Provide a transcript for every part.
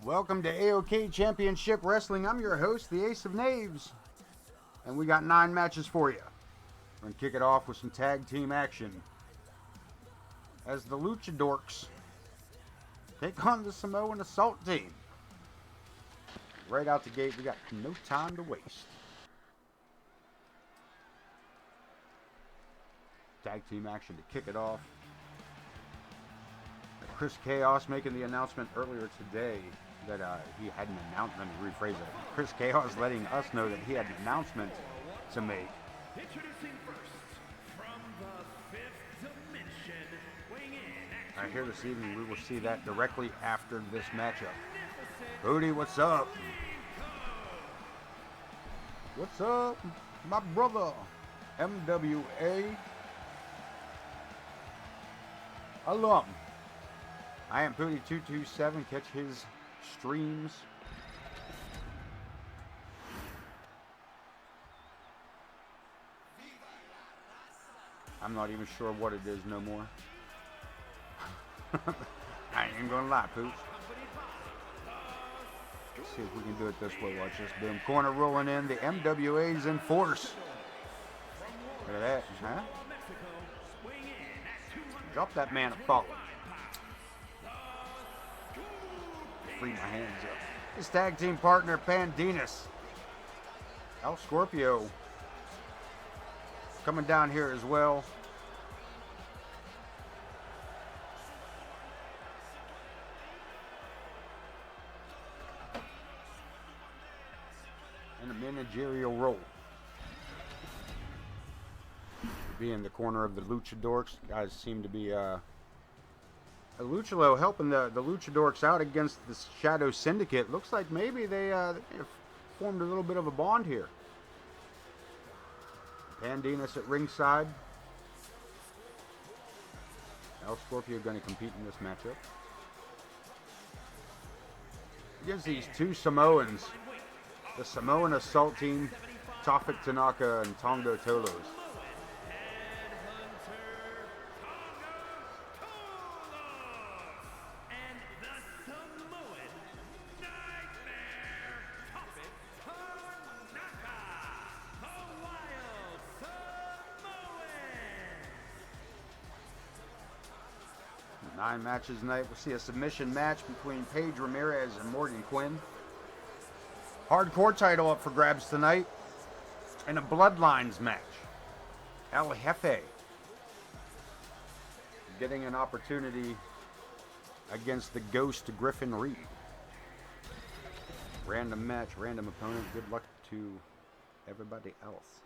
Welcome to AoK Championship Wrestling. I'm your host, the Ace of Knaves. And we got 9 matches for you. We're going to kick it off with some tag team action. As the Luchadorks take on the Samoan Assault Team. Right out the gate, we got no time to waste. Tag team action to kick it off. Chris Chaos making the announcement earlier today that he had an announcement. Let me rephrase it. Chris Chaos letting us know that he had an announcement to make. Introducing first, from the 5th dimension, weighing in at Here this evening, we will see that directly after this matchup. Booty, what's up? What's up, my brother? MWA alum. I am Pooty227. Catch his streams. I'm not even sure what it is no more. I ain't gonna lie, Pooch. Let's see if we can do it this way. Watch this. Boom. Corner rolling in. The MWA's in force. Look at that, huh? Drop that man a follow. Free my hands up. His tag team partner, Pandinas. El Scorpio. Coming down here as well. In a managerial role. Be in the corner of the Luchadorks. Guys seem to be Luchalo helping the Luchadorks out against the Shadow Syndicate. Looks like maybe they formed a little bit of a bond here. Pandinas at ringside. El Scorpio going to compete in this matchup against these two Samoans. The Samoan Assault Team, Tofik Tanaka and Tongo Tolos. Nine matches tonight. We'll see a submission match between Paige Ramirez and Morgan Quinn. Hardcore title up for grabs tonight. And a Bloodlines match. El Jefe getting an opportunity against the Ghost Griffin Reed. Random match, random opponent. Good luck to everybody else.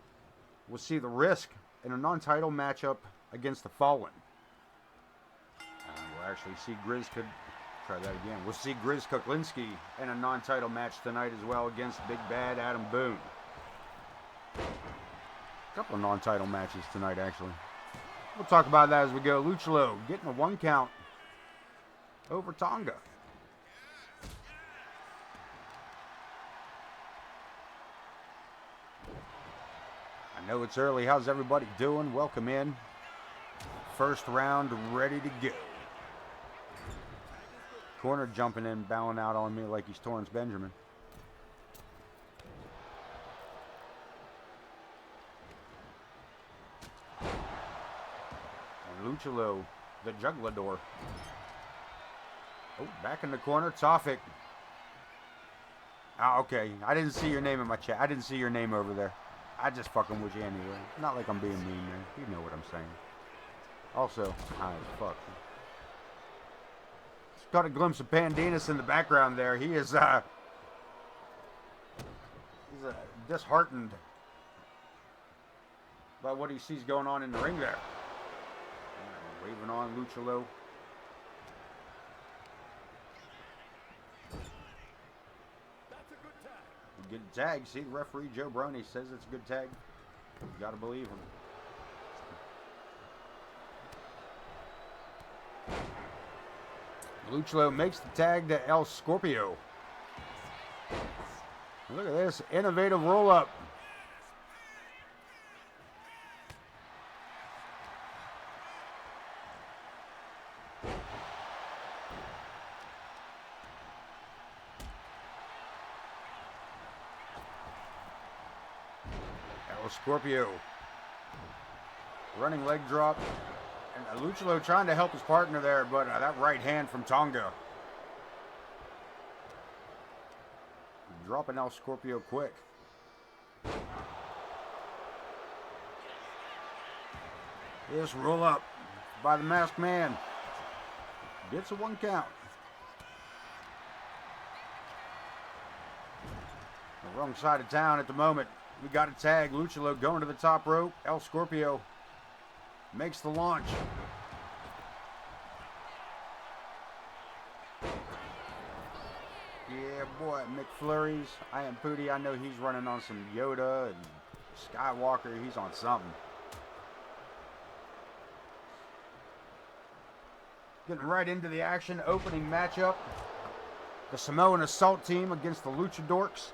We'll see the Risk in a non-title matchup against the Fallen. We'll actually see We'll see Grizz Kuklinski in a non-title match tonight as well against Big Bad Adam Boone. A couple of non-title matches tonight, actually. We'll talk about that as we go. Luchalo getting a 1 count over Tonga. I know it's early. How's everybody doing? Welcome in. First round ready to go. Corner jumping in, bowing out on me like he's Torrance Benjamin. And Luchalo, the Jugglador. Oh, back in the corner, Tofik. Ah, okay. I didn't see your name in my chat. I didn't see your name over there. I just fucking with you anyway. Not like I'm being mean, man. You know what I'm saying. Also, high as fuck. Got a glimpse of Pandinas in the background there. He is he's disheartened by what he sees going on in the ring there. Waving on Luchalo. That's a good tag. Good tag. See, the referee Joe Brony says it's a good tag. You gotta believe him. Luchalo makes the tag to El Scorpio. Look at this innovative roll-up. El Scorpio. Running leg drop. And Luchalo trying to help his partner there, but that right hand from Tonga. Dropping El Scorpio quick. This roll up by the masked man. Gets a 1 count. The wrong side of town at the moment. We got a tag. Luchalo going to the top rope. El Scorpio makes the launch. Yeah, boy, McFlurries. I am Pooty. I know he's running on some Yoda and Skywalker. He's on something. Getting right into the action. Opening matchup. The Samoan Assault Team against the Luchadorks.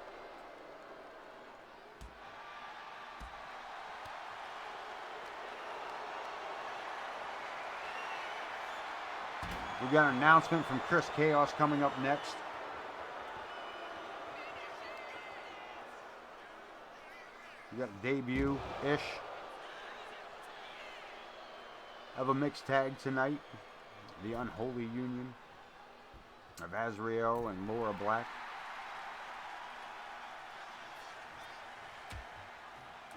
We got an announcement from Chris Chaos coming up next. We got a debut-ish of a mixed tag tonight. The Unholy Union of Azrael and Laura Black.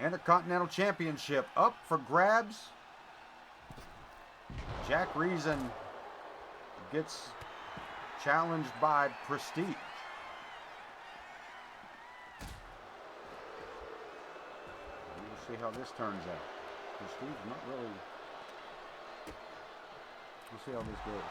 Intercontinental Championship up for grabs. Jack Reason gets challenged by Prestige. We'll see how this turns out. Prestige not really. We'll see how this goes.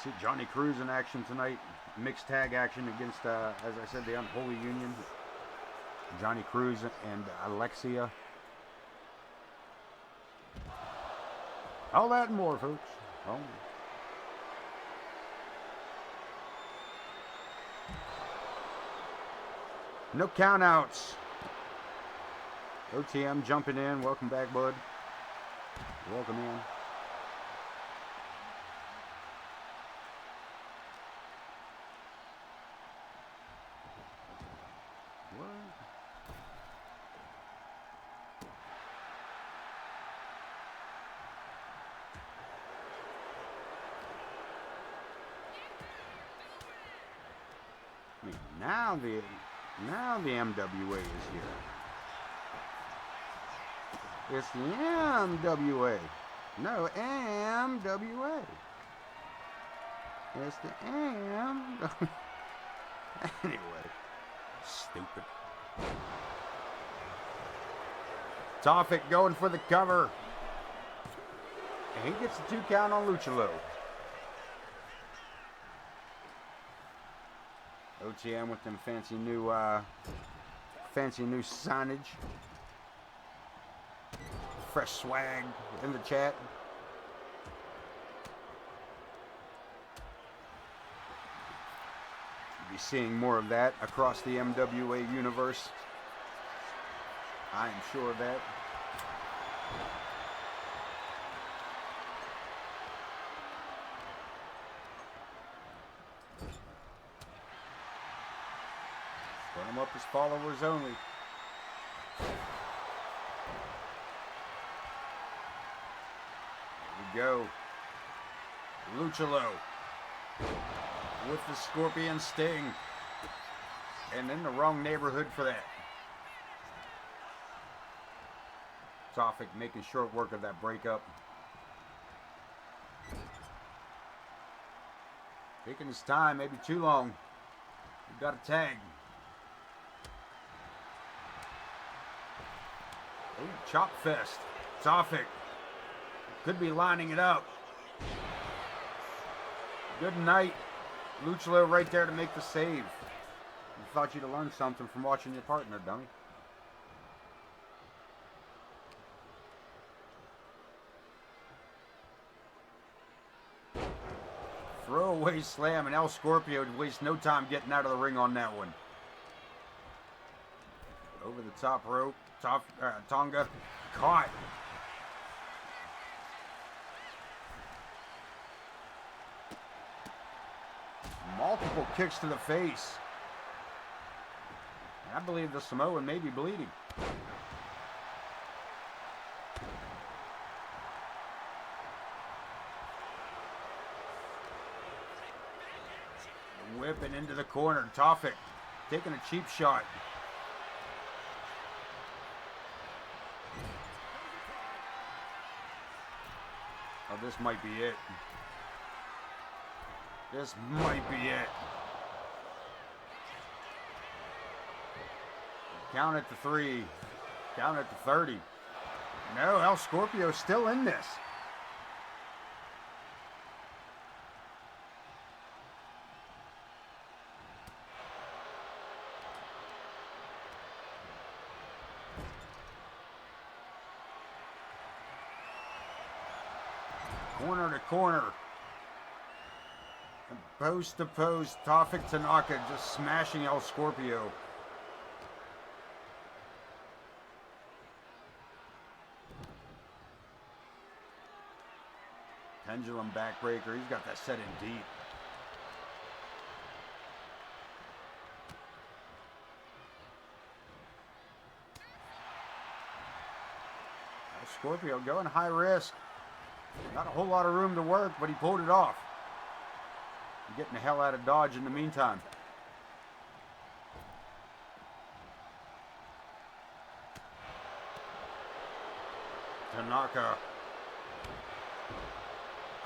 See Johnny Cruz in action tonight. Mixed tag action against, as I said, the Unholy Union. Johnny Cruz and Alexia. All that and more, folks. Oh. No countouts. OTM jumping in. Welcome back, bud. Welcome in. Now the MWA is here. It's the MWA. No, MWA. It's the MWA. Anyway, stupid. Tofik going for the cover. And he gets a 2 count on Luchalo. OTM with them fancy new signage. Fresh swag in the chat. You'll be seeing more of that across the MWA universe. I am sure of that. Put them up as followers only. There we go. Luchalo with the Scorpion Sting. And in the wrong neighborhood for that. Tofik making short work of that breakup. Taking his time, maybe too long. We've got a tag. Ooh, chop fest. Tofik could be lining it up. Good night. Luchalo right there to make the save. You thought you'd have learned something from watching your partner, dummy. Throwaway slam, and El Scorpio would waste no time getting out of the ring on that one. Over the top rope. Tonga caught. Multiple kicks to the face. And I believe the Samoan may be bleeding. Whipping into the corner. Tofik taking a cheap shot. Oh, this might be it. This might be it. Count at the 3. Count at the 30. No, El Scorpio's still in this. Corner to corner. And post to post. Tofik Tanaka just smashing El Scorpio. Pendulum backbreaker. He's got that set in deep. El Scorpio going high risk. Not a whole lot of room to work, but he pulled it off. Getting the hell out of Dodge in the meantime. Tanaka.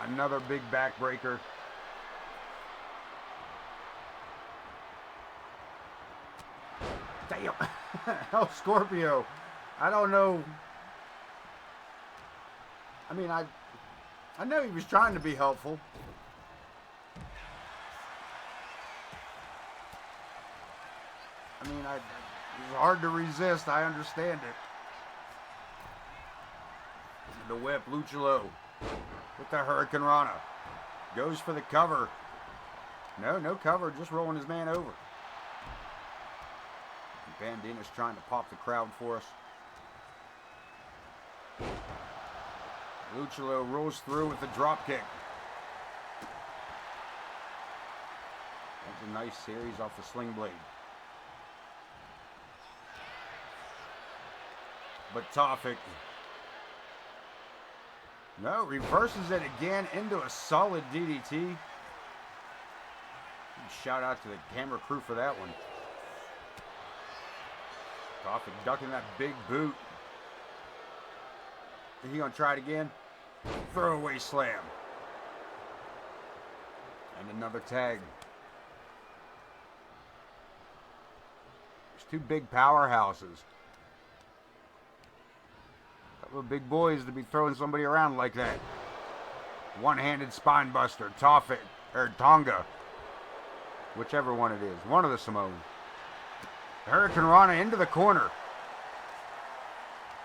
Another big backbreaker. Damn. El Scorpio. I don't know. I mean, I know he was trying to be helpful. I mean, it's hard to resist. I understand it. The whip, Luchalo with the Hurricane Rana. Goes for the cover. No cover, just rolling his man over. Bandina's trying to pop the crowd for us. Luchalo rolls through with the drop kick. That's a nice series off the sling blade. But Tofik, no, reverses it again into a solid DDT. Shout out to the camera crew for that one. Tofik ducking that big boot. Is he gonna try it again? Throwaway slam. And another tag. There's two big powerhouses. Couple of big boys to be throwing somebody around like that. One-handed spine buster. Tofik, or Tonga. Whichever one it is. One of the Samoans. Hurricane Rana into the corner.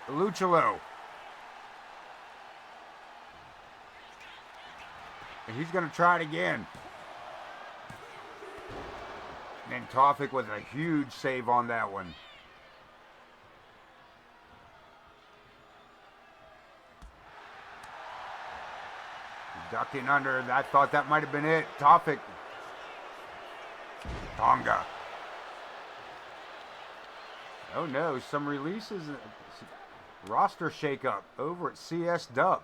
Luchalo. And he's going to try it again. And Tofik with a huge save on that one. Ducking under. I thought that might have been it. Tofik. Tonga. Oh no, some releases. Roster shakeup over at CS Dub.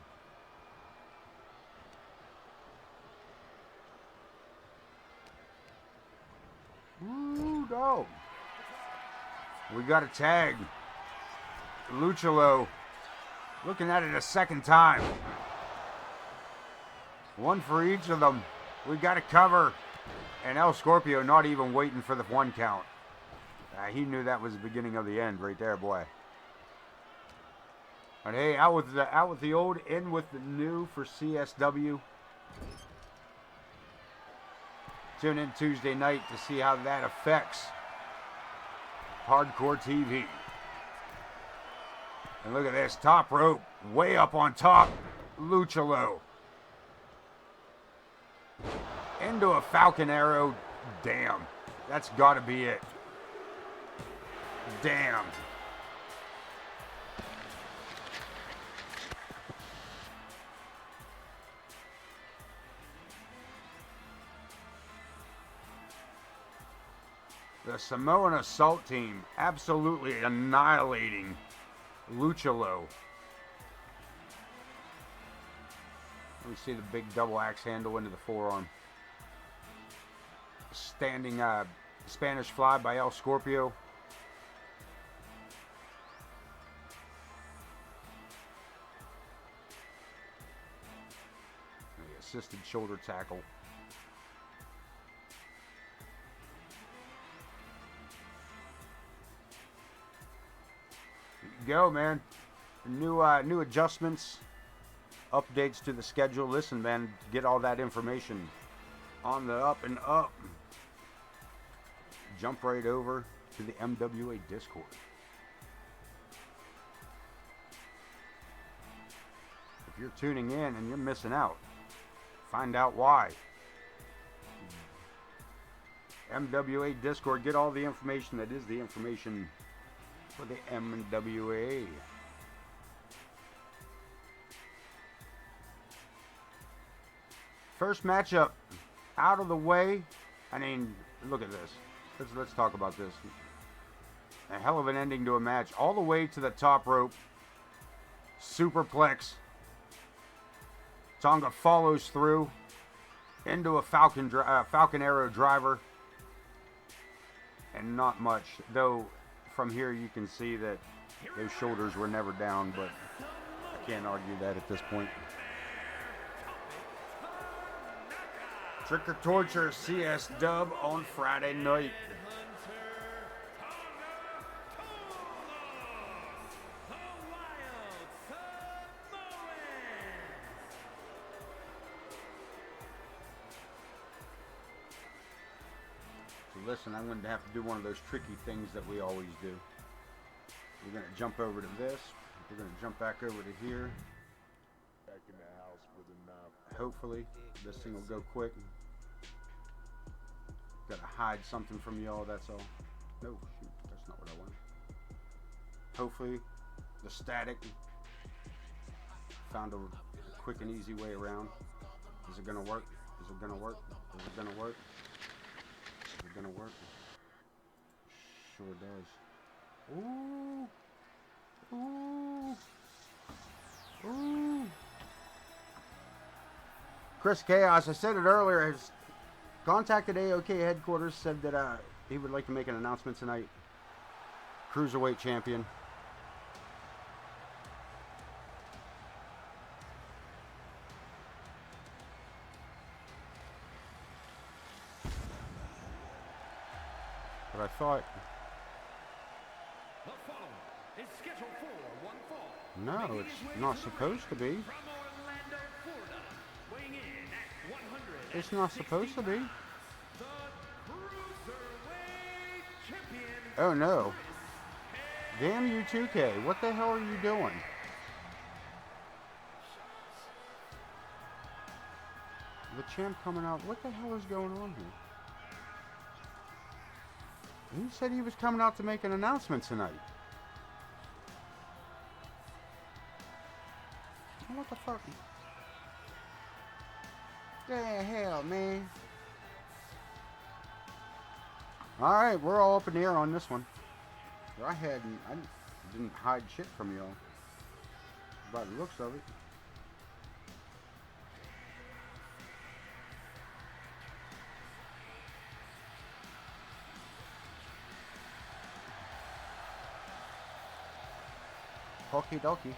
Ooh, no. We got a tag. Luchalo looking at it a second time. One for each of them. We got a cover. And El Scorpio not even waiting for the one count. He knew that was the beginning of the end right there, boy. But hey, out with the old, in with the new for CSW. Tune in Tuesday night to see how that affects Hardcore TV. And look at this, top rope, way up on top, Luchalo. Into a Falcon Arrow. Damn. That's got to be it. Damn. The Samoan Assault Team absolutely annihilating Luchalo. Let me see the big double axe handle into the forearm. Standing Spanish fly by El Scorpio. The assisted shoulder tackle. Go, man. New adjustments, updates to the schedule. Listen, man, get all that information on the up and up. Jump right over to the MWA Discord. If you're tuning in and you're missing out, find out why. MWA Discord, get all the information that is the information for the MWA. First matchup out of the way. I mean, look at this. Let's talk about this. A hell of an ending to a match. All the way to the top rope. Superplex. Tonga follows through into a Falcon Arrow driver. And not much. Though from here you can see that those shoulders were never down. But I can't argue that at this point. Trick or Torture CS dub on Friday night. So listen, I'm going to have to do one of those tricky things that we always do. We're going to jump over to this. We're going to jump back over to here. Back in the house with a knob. Hopefully this thing will go quick. Gotta hide something from y'all, that's all. No, shoot, that's not what I wanted. Hopefully the static found a quick and easy way around. Is it gonna work? Is it gonna work? Is it gonna work? Is it gonna work? Sure does. Ooh. Ooh. Ooh. Chris Chaos, I said it earlier, has contacted AoK headquarters, said that he would like to make an announcement tonight. Cruiserweight champion. But I thought... The following is scheduled for one fall. No, it's not supposed to be. From Orlando, Florida, weighing in at 100. It's not supposed to be. The Cruiserweight Champion. Oh no. Damn you 2K, what the hell are you doing? The champ coming out, what the hell is going on here? He said he was coming out to make an announcement tonight. What the fuck? The hell, man. Alright, we're all up in the air on this one. I didn't hide shit from y'all. By the looks of it. Okie dokie.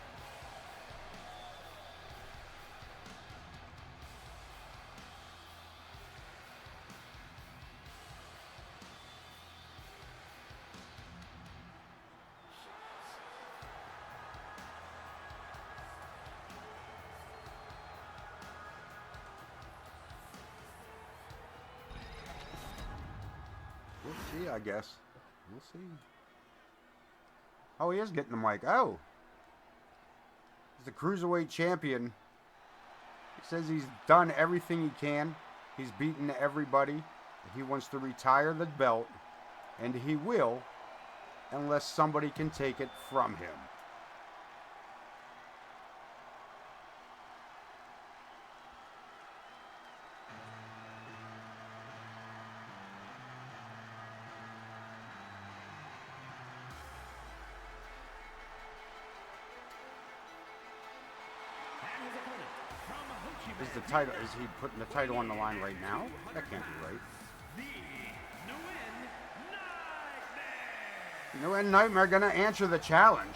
We'll see, I guess. We'll see. Oh, he is getting the mic. Oh. He's the Cruiserweight champion. He says he's done everything he can. He's beaten everybody. He wants to retire the belt. And he will, unless somebody can take it from him. Is the title? Is he putting the title on the line right now? That can't be right. the Nightmare. No End Nightmare gonna answer the challenge.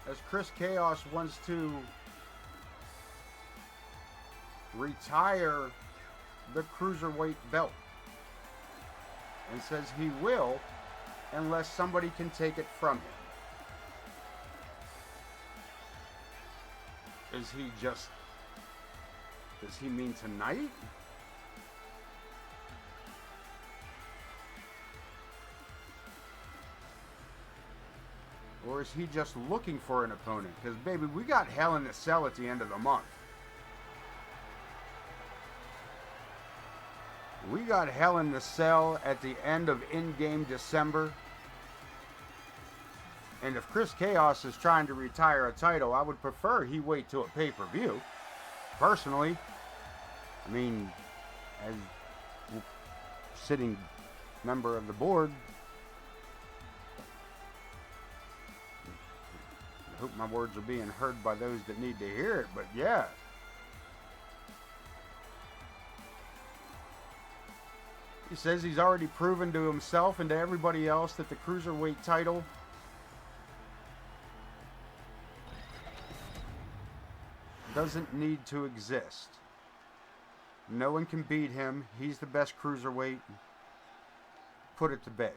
As Chris Chaos wants to retire the Cruiserweight belt. And says he will unless somebody can take it from him. Is he just... Does he mean tonight? Or is he just looking for an opponent? Because, baby, we got Hell in a Cell at the end of the month. We got Hell in the Cell at the end of in-game December. And if Chris Chaos is trying to retire a title, I would prefer he wait till a pay-per-view. Personally, I mean, as sitting member of the board, I hope my words are being heard by those that need to hear it, but yeah. He says he's already proven to himself and to everybody else that the Cruiserweight title doesn't need to exist. No one can beat him. He's the best Cruiserweight. Put it to bed.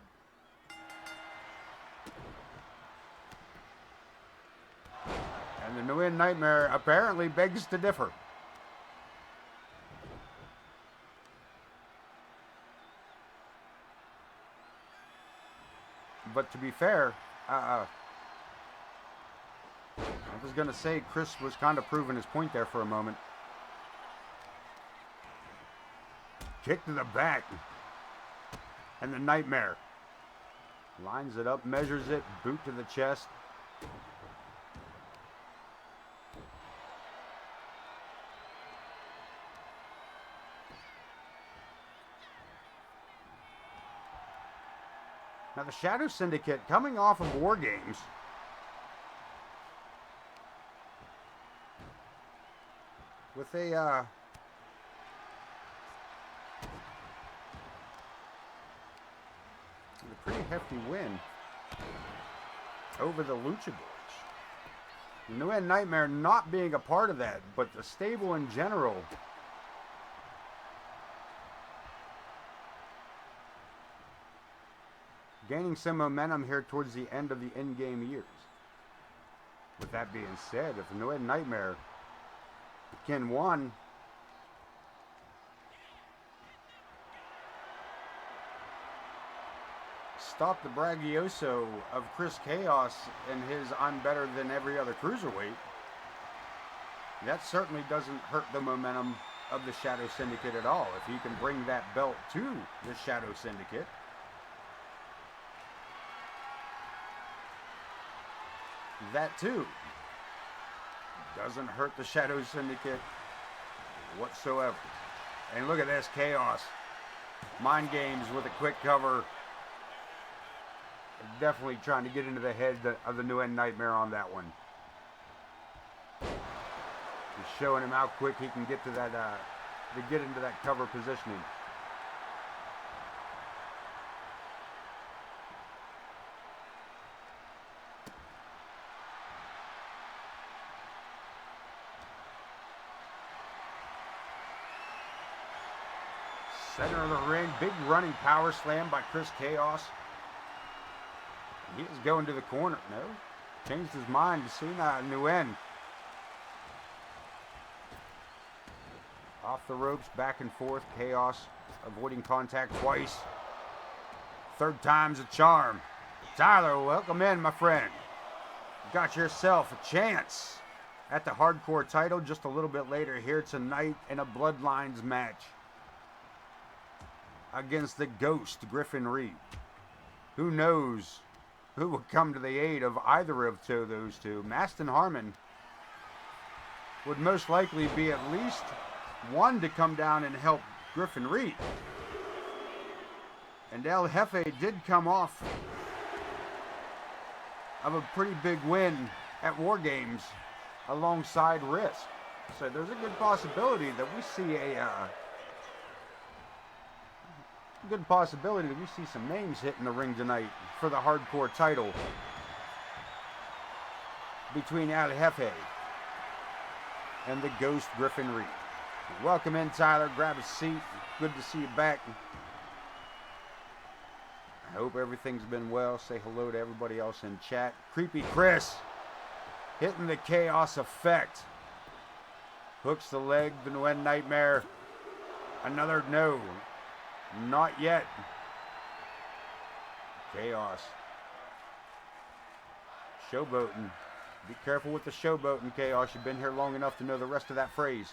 And the New End Nightmare apparently begs to differ. But to be fair, I was going to say Chris was kind of proving his point there for a moment. Kick to the back. And the Nightmare lines it up, measures it, boot to the chest. Now the Shadow Syndicate coming off of War Games. With a pretty hefty win over the Luchadors. The New End Nightmare not being a part of that, but the stable in general gaining some momentum here towards the end of the in-game years. With that being said, if the New End Nightmare can, one, stop the braggadocio of Chris Chaos and his I'm better than every other cruiserweight, that certainly doesn't hurt the momentum of the Shadow Syndicate at all. If he can bring that belt to the Shadow Syndicate, that too doesn't hurt the Shadow Syndicate whatsoever. And look at this, Chaos. Mind games with a quick cover. Definitely trying to get into the head of the New End Nightmare on that one. Just showing him how quick he can get to that, to get into that cover positioning. Center of the ring, big running power slam by Chris Chaos. He is going to the corner. No, changed his mind. Seen that New End. Off the ropes, back and forth. Chaos avoiding contact twice. Third time's a charm. Tyler, welcome in, my friend. You got yourself a chance at the hardcore title just a little bit later here tonight in a Bloodlines match against the Ghost, Griffin Reed. Who knows who will come to the aid of either of those two? Maston Harmon would most likely be at least one to come down and help Griffin Reed. And El Jefe did come off of a pretty big win at War Games alongside Risk. So there's a good possibility that we see some names hitting the ring tonight for the hardcore title between El Jefe and the Ghost Griffin Reed. Welcome in, Tyler. Grab a seat. Good to see you back. I hope everything's been well. Say hello to everybody else in chat. Creepy Chris hitting the chaos effect. Hooks the leg. The Nguyen Nightmare. Another no. Not yet. Chaos. Showboating. Be careful with the showboating, Chaos. You've been here long enough to know the rest of that phrase.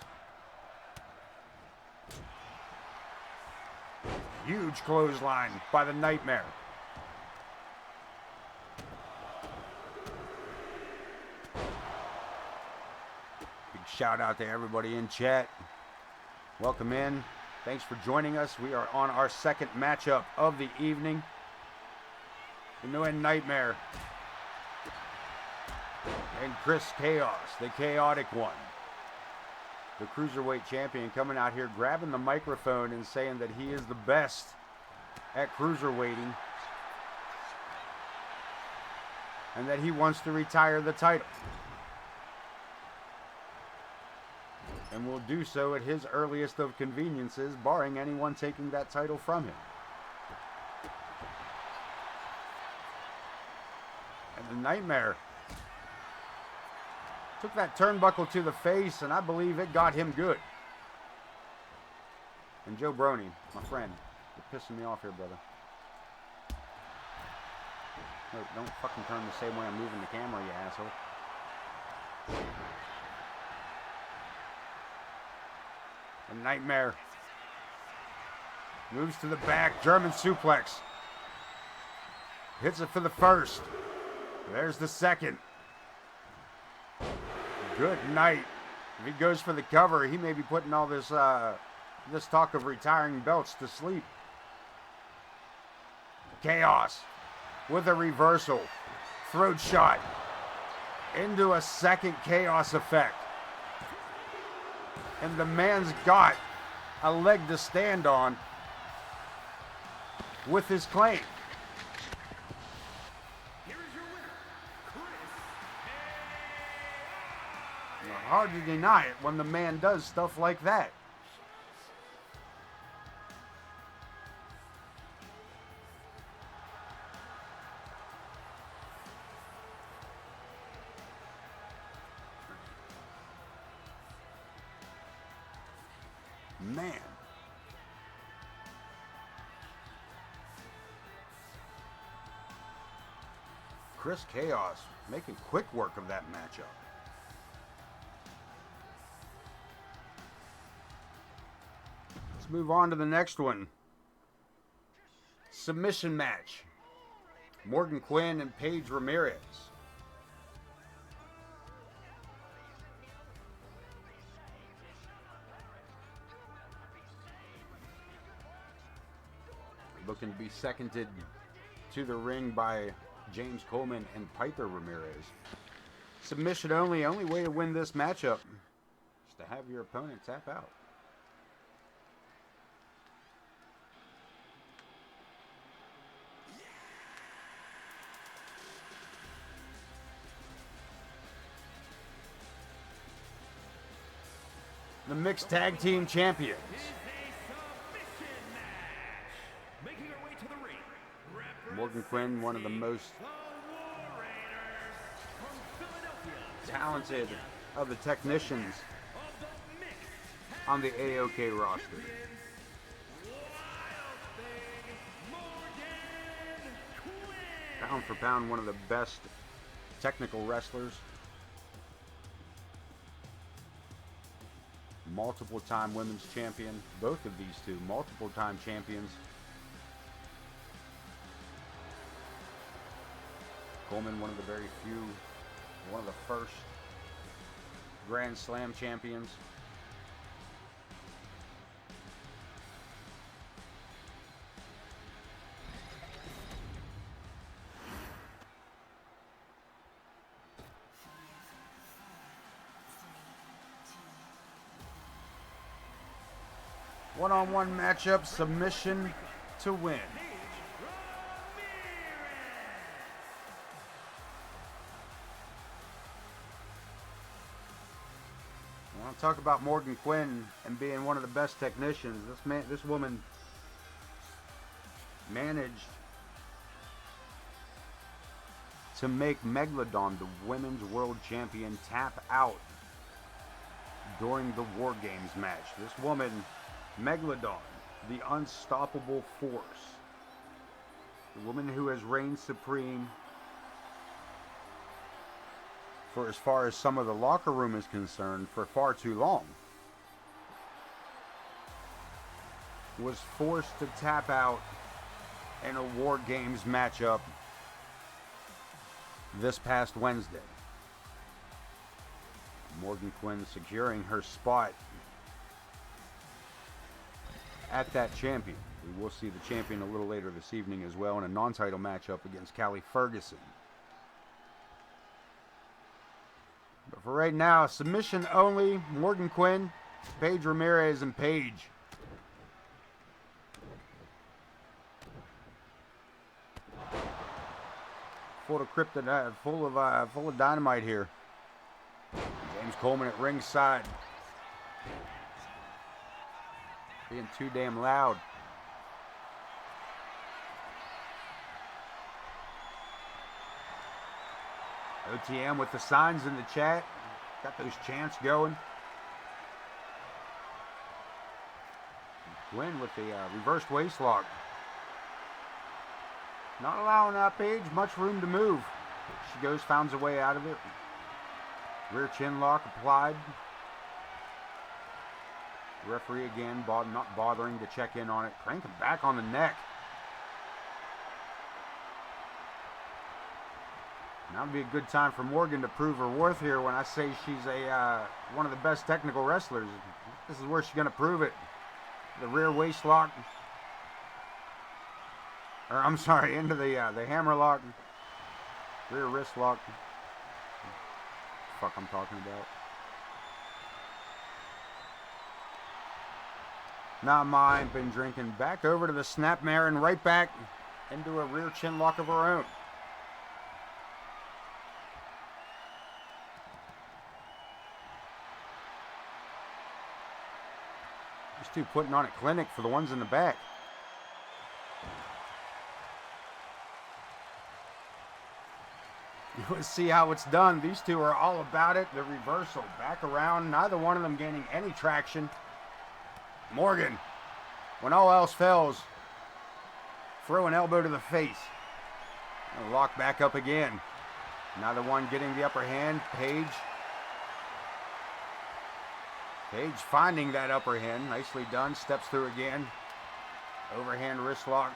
Huge clothesline by the Nightmare. Big shout out to everybody in chat. Welcome in. Thanks for joining us. We are on our second matchup of the evening. The Nguyen Nightmare and Chris Chaos, the chaotic one. The Cruiserweight champion coming out here grabbing the microphone and saying that he is the best at cruiserweighting and that he wants to retire the title. And will do so at his earliest of conveniences, barring anyone taking that title from him. And the Nightmare took that turnbuckle to the face, and I believe it got him good. And Joe Brony, my friend, you're pissing me off here, brother. No, don't fucking turn the same way I'm moving the camera, you asshole. The Nightmare moves to the back, German suplex. Hits it for the first. There's the second. Good night. If he goes for the cover, he may be putting all this this talk of retiring belts to sleep. Chaos with a reversal. Throat shot into a second Chaos effect. And the man's got a leg to stand on with his claim. Hard to deny it when the man does stuff like that. Man. Chris Chaos making quick work of that matchup. Move on to the next one. Submission match. Morgan Quinn and Paige Ramirez. Looking to be seconded to the ring by James Coleman and Piper Ramirez. Submission only. Only way to win this matchup is to have your opponent tap out. The mixed tag team champions. Morgan Quinn, one of the most talented of the technicians on the AoK roster. Pound for pound, one of the best technical wrestlers. Multiple time women's champion. Both of these two, multiple time champions. Coleman, one of the very few, one of the first Grand Slam champions. One-on-one matchup, submission to win. I want to talk about Morgan Quinn and being one of the best technicians. This woman managed to make Megalodon, the women's world champion, tap out during the War Games match. This woman, Megalodon, the unstoppable force, the woman who has reigned supreme for as far as some of the locker room is concerned for far too long, was forced to tap out in a War Games matchup this past Wednesday. Morgan Quinn securing her spot at that champion. We will see the champion a little later this evening as well in a non-title matchup against Callie Ferguson. But for right now, submission only. Morgan Quinn, Paige Ramirez, and Paige. Full of dynamite here. James Coleman at ringside, being too damn loud. OTM with the signs in the chat. Got those chants going. Quinn with the reversed waist lock. Not allowing Paige much room to move. She finds a way out of it. Rear chin lock applied. Referee again, not bothering to check in on it. Cranking back on the neck. Now would be a good time for Morgan to prove her worth here when I say she's one of the best technical wrestlers. This is where she's going to prove it. The rear waist lock. Or I'm sorry, into the hammer lock. Rear wrist lock. Fuck I'm talking about. Not mine, been drinking. Back over to the snapmare and right back into a rear chin lock of her own. These two putting on a clinic for the ones in the back. Let's see how it's done. These two are all about it. The reversal, back around. Neither one of them gaining any traction. Morgan, when all else fails, throw an elbow to the face. And lock back up again. Neither one getting the upper hand. Paige finding that upper hand. Nicely done. Steps through again. Overhand wrist lock.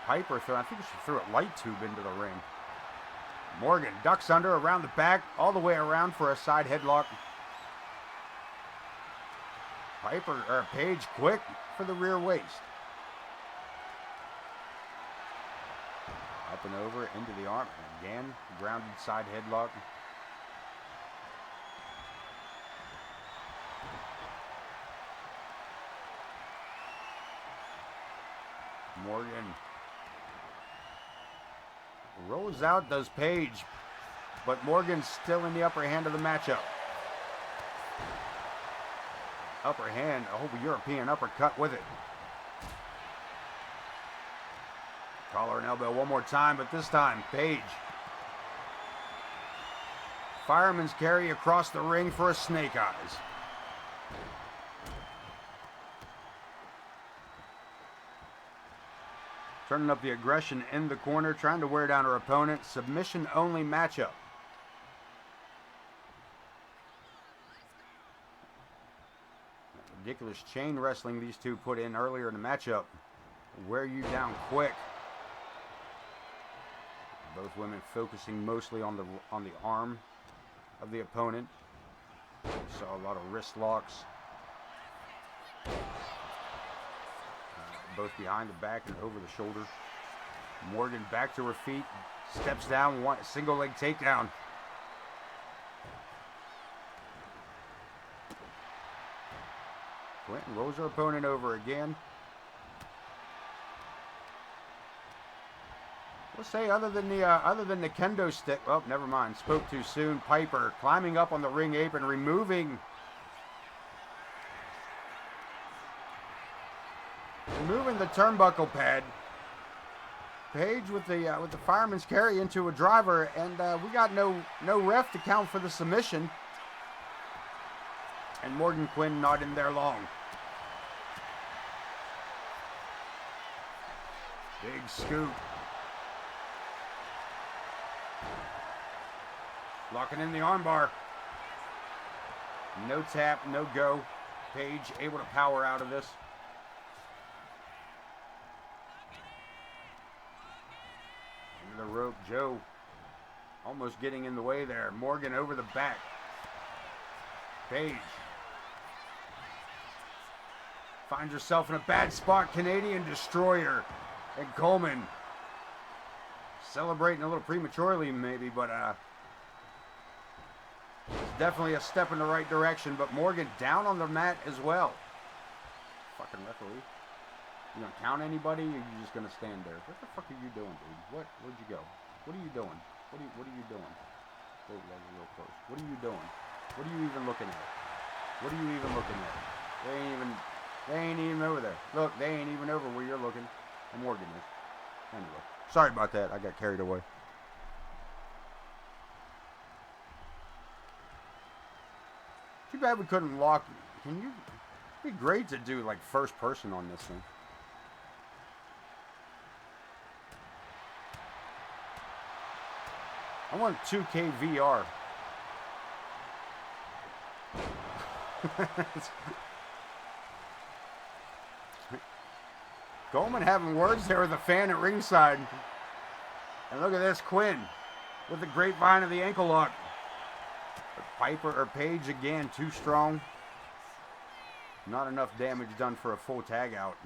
Piper threw. I think she threw a light tube into the ring. Morgan ducks under, around the back, all the way around for a side headlock. Paige quick for the rear waist. Up and over into the arm. Again, grounded side headlock. Morgan rolls out, does Paige, but Morgan's still in the upper hand of the matchup. Upper hand, a whole European uppercut with it. Collar and elbow one more time, but this time, Paige. Fireman's carry across the ring for a snake eyes. Turning up the aggression in the corner, trying to wear down her opponent. Submission only matchup. Ridiculous chain wrestling these two put in earlier in the matchup. Wear you down quick. Both women focusing mostly on the arm of the opponent. Saw a lot of wrist locks. Both behind the back and over the shoulder. Morgan back to her feet. Steps down, single leg takedown. Quinn rolls her opponent over again. We'll say other than the kendo stick. Oh, never mind. Spoke too soon. Piper climbing up on the ring apron, removing the turnbuckle pad. Paige with the fireman's carry into a driver, and we got no ref to count for the submission. And Morgan Quinn not in there long. Big scoop. Locking in the armbar. No tap, no go. Paige able to power out of this. Into the rope. Joe almost getting in the way there. Morgan over the back. Paige finds herself in a bad spot. Canadian Destroyer. And Coleman celebrating a little prematurely maybe, but it's definitely a step in the right direction. But Morgan down on the mat as well. Fucking referee. You gonna count anybody, or you just gonna stand there? What the fuck are you doing, dude? Where'd you go? What are you doing? What are you doing? Oh, that was real close. What are you doing? What are you even looking at? What are you even looking at? They ain't even over there. Look, they ain't even over where you're looking. And Morgan is. Anyway, sorry about that. I got carried away. Too bad we couldn't lock. Can you? It'd be great to do like first person on this thing. I want 2K VR. Coleman having words there with a fan at ringside. And look at this, Quinn with the grapevine of the ankle lock. But Piper or Paige again, too strong. Not enough damage done for a full tag out.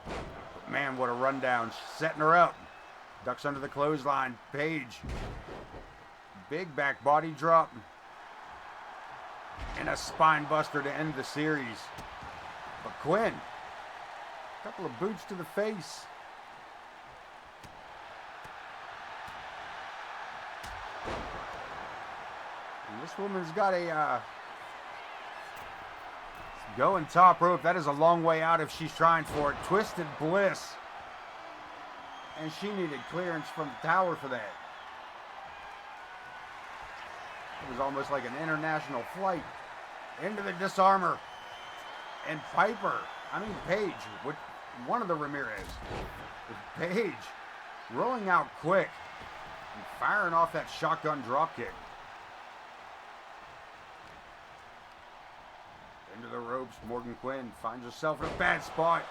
But man, what a rundown. Setting her up. Ducks under the clothesline. Paige. Big back body drop. And a spine buster to end the series. But Quinn. Couple of boots to the face. And this woman's got a going top rope. That is a long way out if she's trying for it. Twisted Bliss. And she needed clearance from the tower for that. It was almost like an international flight. Into the disarmor. And Piper. Paige. One of the Ramirez. With Paige rolling out quick. And firing off that shotgun dropkick. Into the ropes. Morgan Quinn finds herself in a bad spot.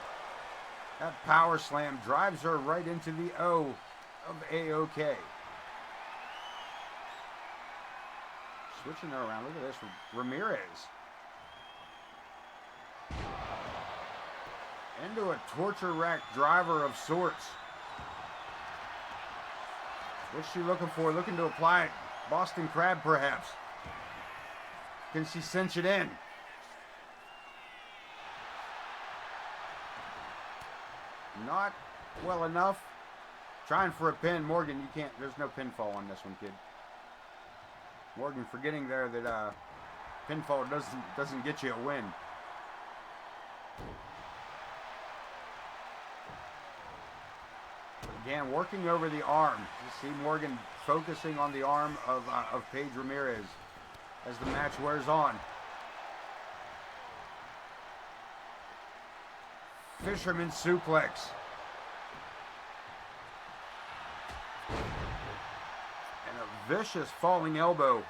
That power slam drives her right into the O of AoK. Switching her around. Look at this. Ramirez. Into a torture rack driver of sorts. What's she looking for? Looking to apply it. Boston Crab, perhaps. Can she cinch it in? Not well enough. Trying for a pin. Morgan, you can't. There's no pinfall on this one, kid. Morgan forgetting there that pinfall doesn't get you a win. Again, working over the arm. You see Morgan focusing on the arm of Paige Ramirez as the match wears on. Fisherman suplex. And a vicious falling elbow.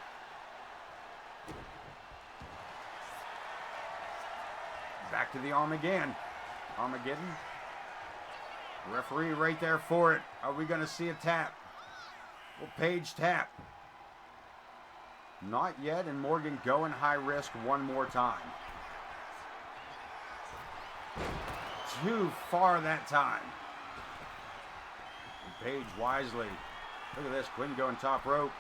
Back to the arm again. Armageddon. Referee right there for it. Are we going to see a tap? Will Paige tap? Not yet, and Morgan going high risk one more time. Too far that time. And Paige wisely. Look at this. Quinn going top rope.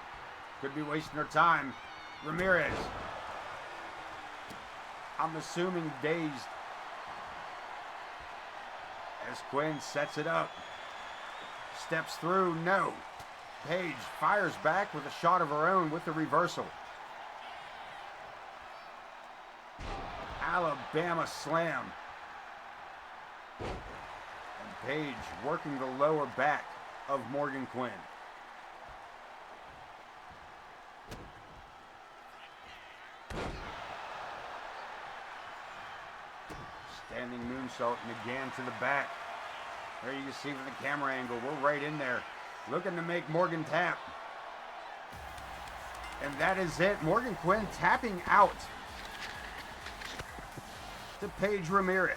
Could be wasting her time. Ramirez. I'm assuming dazed. As Quinn sets it up. Steps through, no. Paige fires back with a shot of her own with the reversal. Alabama slam. And Paige working the lower back of Morgan Quinn. Standing moonsault and again to the back. There you can see from the camera angle, we're right in there. Looking to make Morgan tap. And that is it. Morgan Quinn tapping out to Paige Ramirez.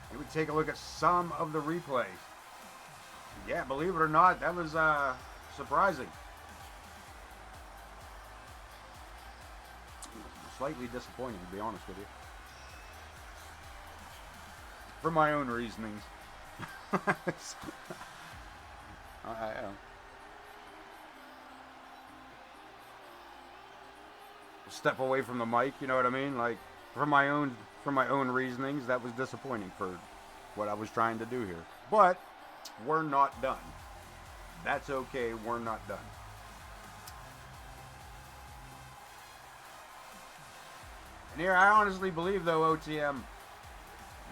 And we take a look at some of the replays. Yeah, believe it or not, that was surprising. Slightly disappointing, to be honest with you. For my own reasonings. Step away from the mic, you know what I mean? Like, for my own reasonings, that was disappointing for what I was trying to do here. But we're not done. That's okay, we're not done. And here, I honestly believe, though, OTM,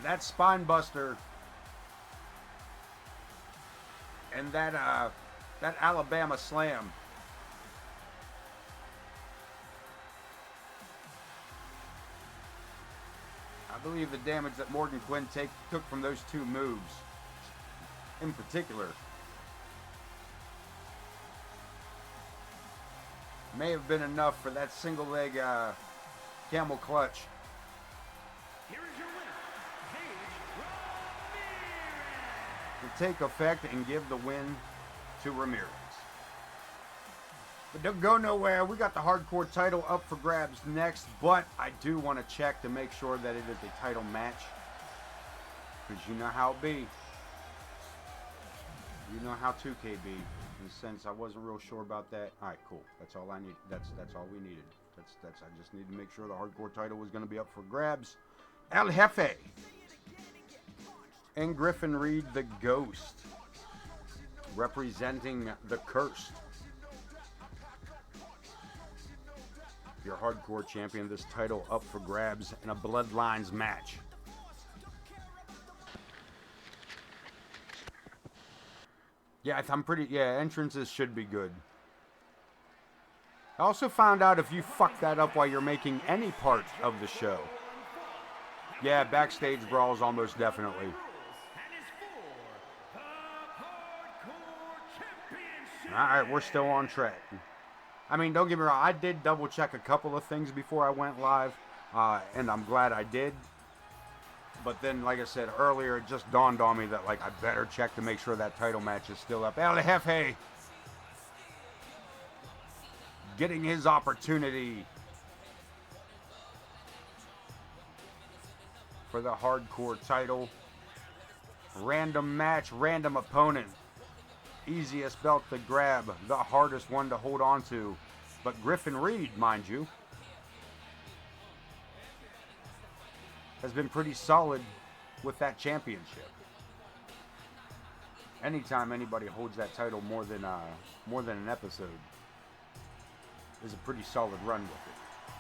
that spine buster and that Alabama slam I believe the damage that Morgan Quinn took from those two moves in particular may have been enough for that single leg camel clutch Here is your winner, Paige Ramirez. to take effect and give the win to Ramirez. But don't go nowhere. We got the hardcore title up for grabs next, but I do want to check to make sure that it is a title match. Because you know how it be. You know how 2K be. In a sense, I wasn't real sure about that. Alright, cool. That's all I need. That's all we needed. I just need to make sure the hardcore title was going to be up for grabs. El Jefe and Griffin Reed, the Ghost, representing the Cursed. Your hardcore champion, this title up for grabs in a Bloodlines match. Yeah, entrances should be good. I also found out if you fuck that up while you're making any part of the show. Yeah, backstage brawls almost definitely. And is for the Hardcore Championship. Alright, we're still on track. I mean, don't get me wrong, I did double check a couple of things before I went live, and I'm glad I did. But then, like I said earlier, it just dawned on me that, like, I better check to make sure that title match is still up. El Jefe getting his opportunity for the hardcore title. Random match, random opponent. Easiest belt to grab, the hardest one to hold on to. But Griffin Reed, mind you, has been pretty solid with that championship. Anytime anybody holds that title more than an episode is a pretty solid run with it.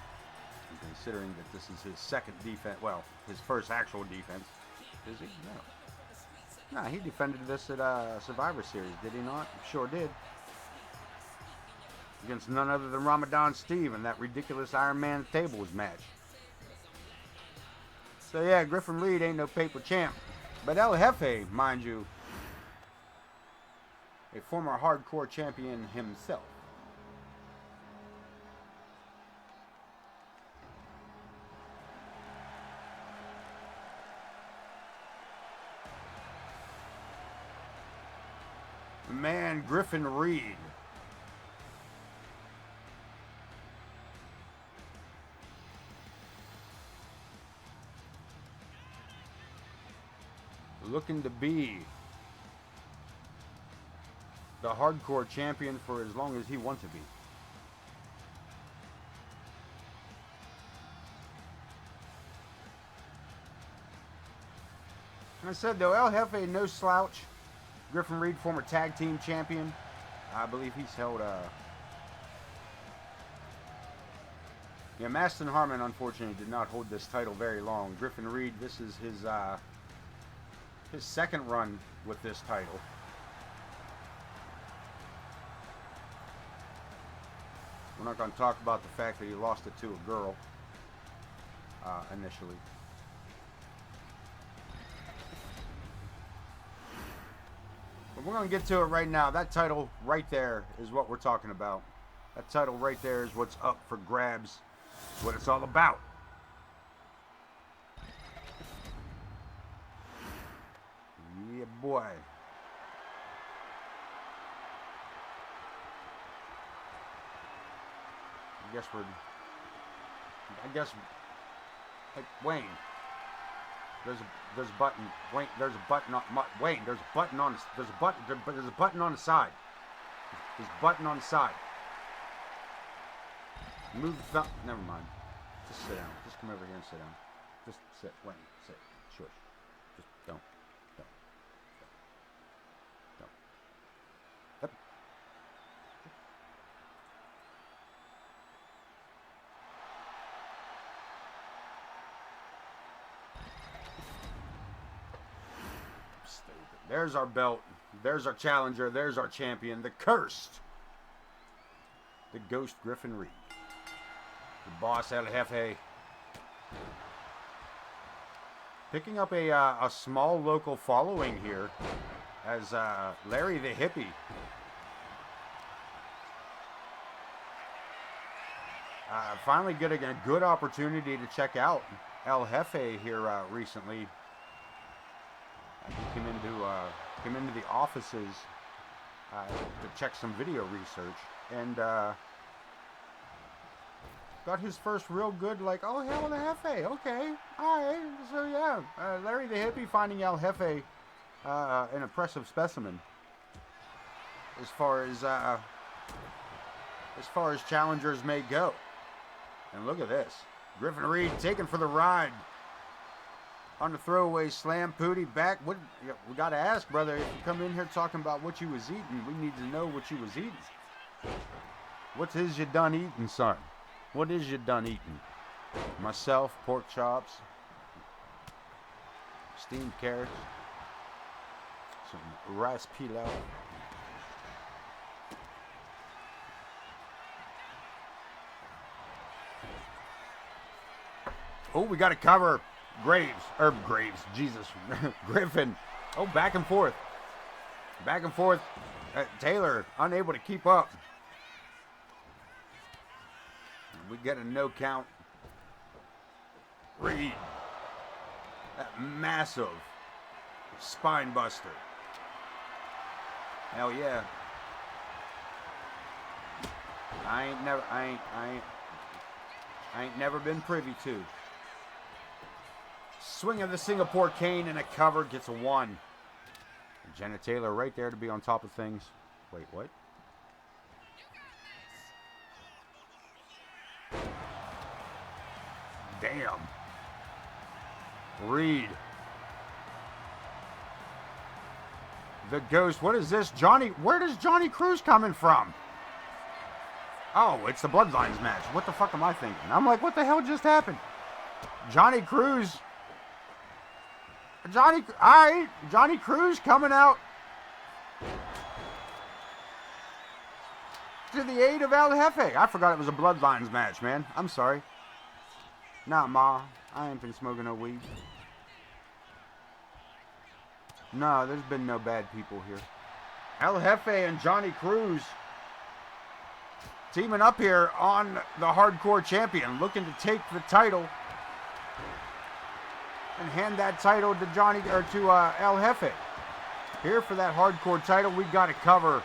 And considering that this is his second defense, well, his first actual defense. Is he? No. Nah, he defended this at Survivor Series, did he not? Sure did. Against none other than Ramadan Steve in that ridiculous Iron Man tables match. So yeah, Griffin Reed ain't no paper champ. But El Jefe, mind you, a former hardcore champion himself. Man, Griffin Reed. Looking to be the hardcore champion for as long as he wants to be. I said, though, El Jefe, no slouch. Griffin Reed, former tag team champion. I believe he's held, yeah, Maston Harmon, unfortunately, did not hold this title very long. Griffin Reed, this is his second run with this title. We're not going to talk about the fact that he lost it to a girl initially. But we're going to get to it right now. That title right there is what we're talking about. That title right there is what's up for grabs. It's what it's all about. Yeah, boy. Hey, Wayne. There's a button. Wayne, there's a button on Wayne. There's a button on the side. There's a button on the side. Move the thumb. Never mind. Just sit down. Just come over here and sit down. Just sit. Wayne, sit. Shush. Just don't. Yep. There's our belt. There's our challenger. There's our champion. The cursed. The Ghost Griffin Reed. The boss El Jefe. Picking up a small local following here as Larry the Hippie. Finally getting a good opportunity to check out El Jefe here recently. He came into the offices to check some video research and got his first real good, like, oh, hell, El Jefe, okay, all right. So yeah, Larry the Hippie finding El Jefe an impressive specimen as far as challengers may go. And look at this, Griffin Reed taken for the ride. On the throwaway slam, Pootie back. What we got to ask, brother? If you come in here talking about what you was eating, we need to know what you was eating. What is you done eating, son? What is you done eating? Myself, pork chops, steamed carrots, some rice pilau. Oh, we got to cover. Graves, Jesus, Griffin. Oh, back and forth. Taylor unable to keep up. We get a no count. Reed. That massive spine buster. Hell yeah. I ain't never been privy to. Swing of the Singapore cane and a cover, gets a 1. Jenna Taylor right there to be on top of things. Wait, what? Damn. Reed. The Ghost. What is this? Where does Johnny Cruz coming from? Oh, it's the Bloodlines match. What the fuck am I thinking? I'm like, what the hell just happened? Johnny Cruz. Johnny Cruz coming out to the aid of El Jefe. I forgot it was a Bloodlines match, man. I'm sorry. Nah, Ma. I ain't been smoking no weed. No, there's been no bad people here. El Jefe and Johnny Cruz teaming up here on the Hardcore Champion, looking to take the title and hand that title to El Jefe. Here for that Hardcore title, we got to cover.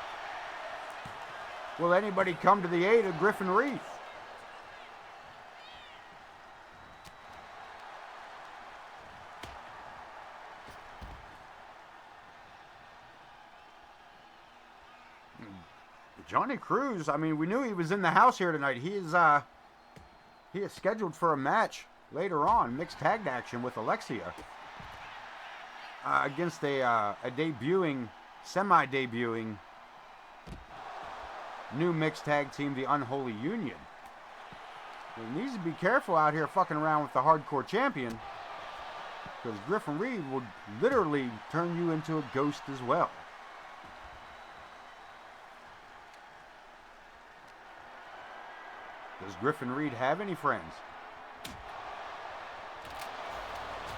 Will anybody come to the aid of Griffin Reed? Johnny Cruz, I mean, we knew he was in the house here tonight. He is scheduled for a match later on, mixed tag action with Alexia. against a debuting, semi-debuting new mixed tag team, the Unholy Union. He needs to be careful out here fucking around with the hardcore champion, because Griffin Reed will literally turn you into a ghost as well. Does Griffin Reed have any friends?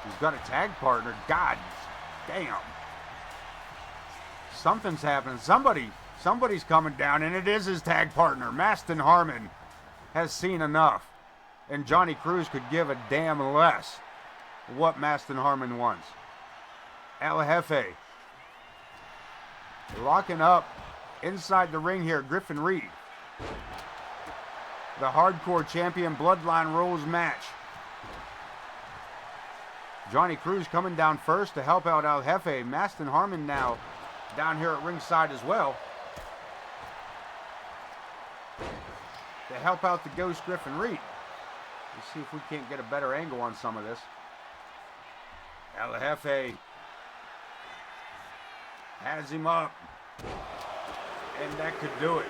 He's got a tag partner. God damn. Something's happening. Somebody's coming down, and it is his tag partner. Maston Harmon has seen enough. And Johnny Cruz could give a damn less what Maston Harmon wants. El Jefe locking up inside the ring here. Griffin Reed. The hardcore champion bloodline rules match. Johnny Cruz coming down first to help out El Jefe. Maston Harmon now down here at ringside as well to help out the ghost Griffin Reed. Let's see if we can't get a better angle on some of this. El Jefe has him up, and that could do it.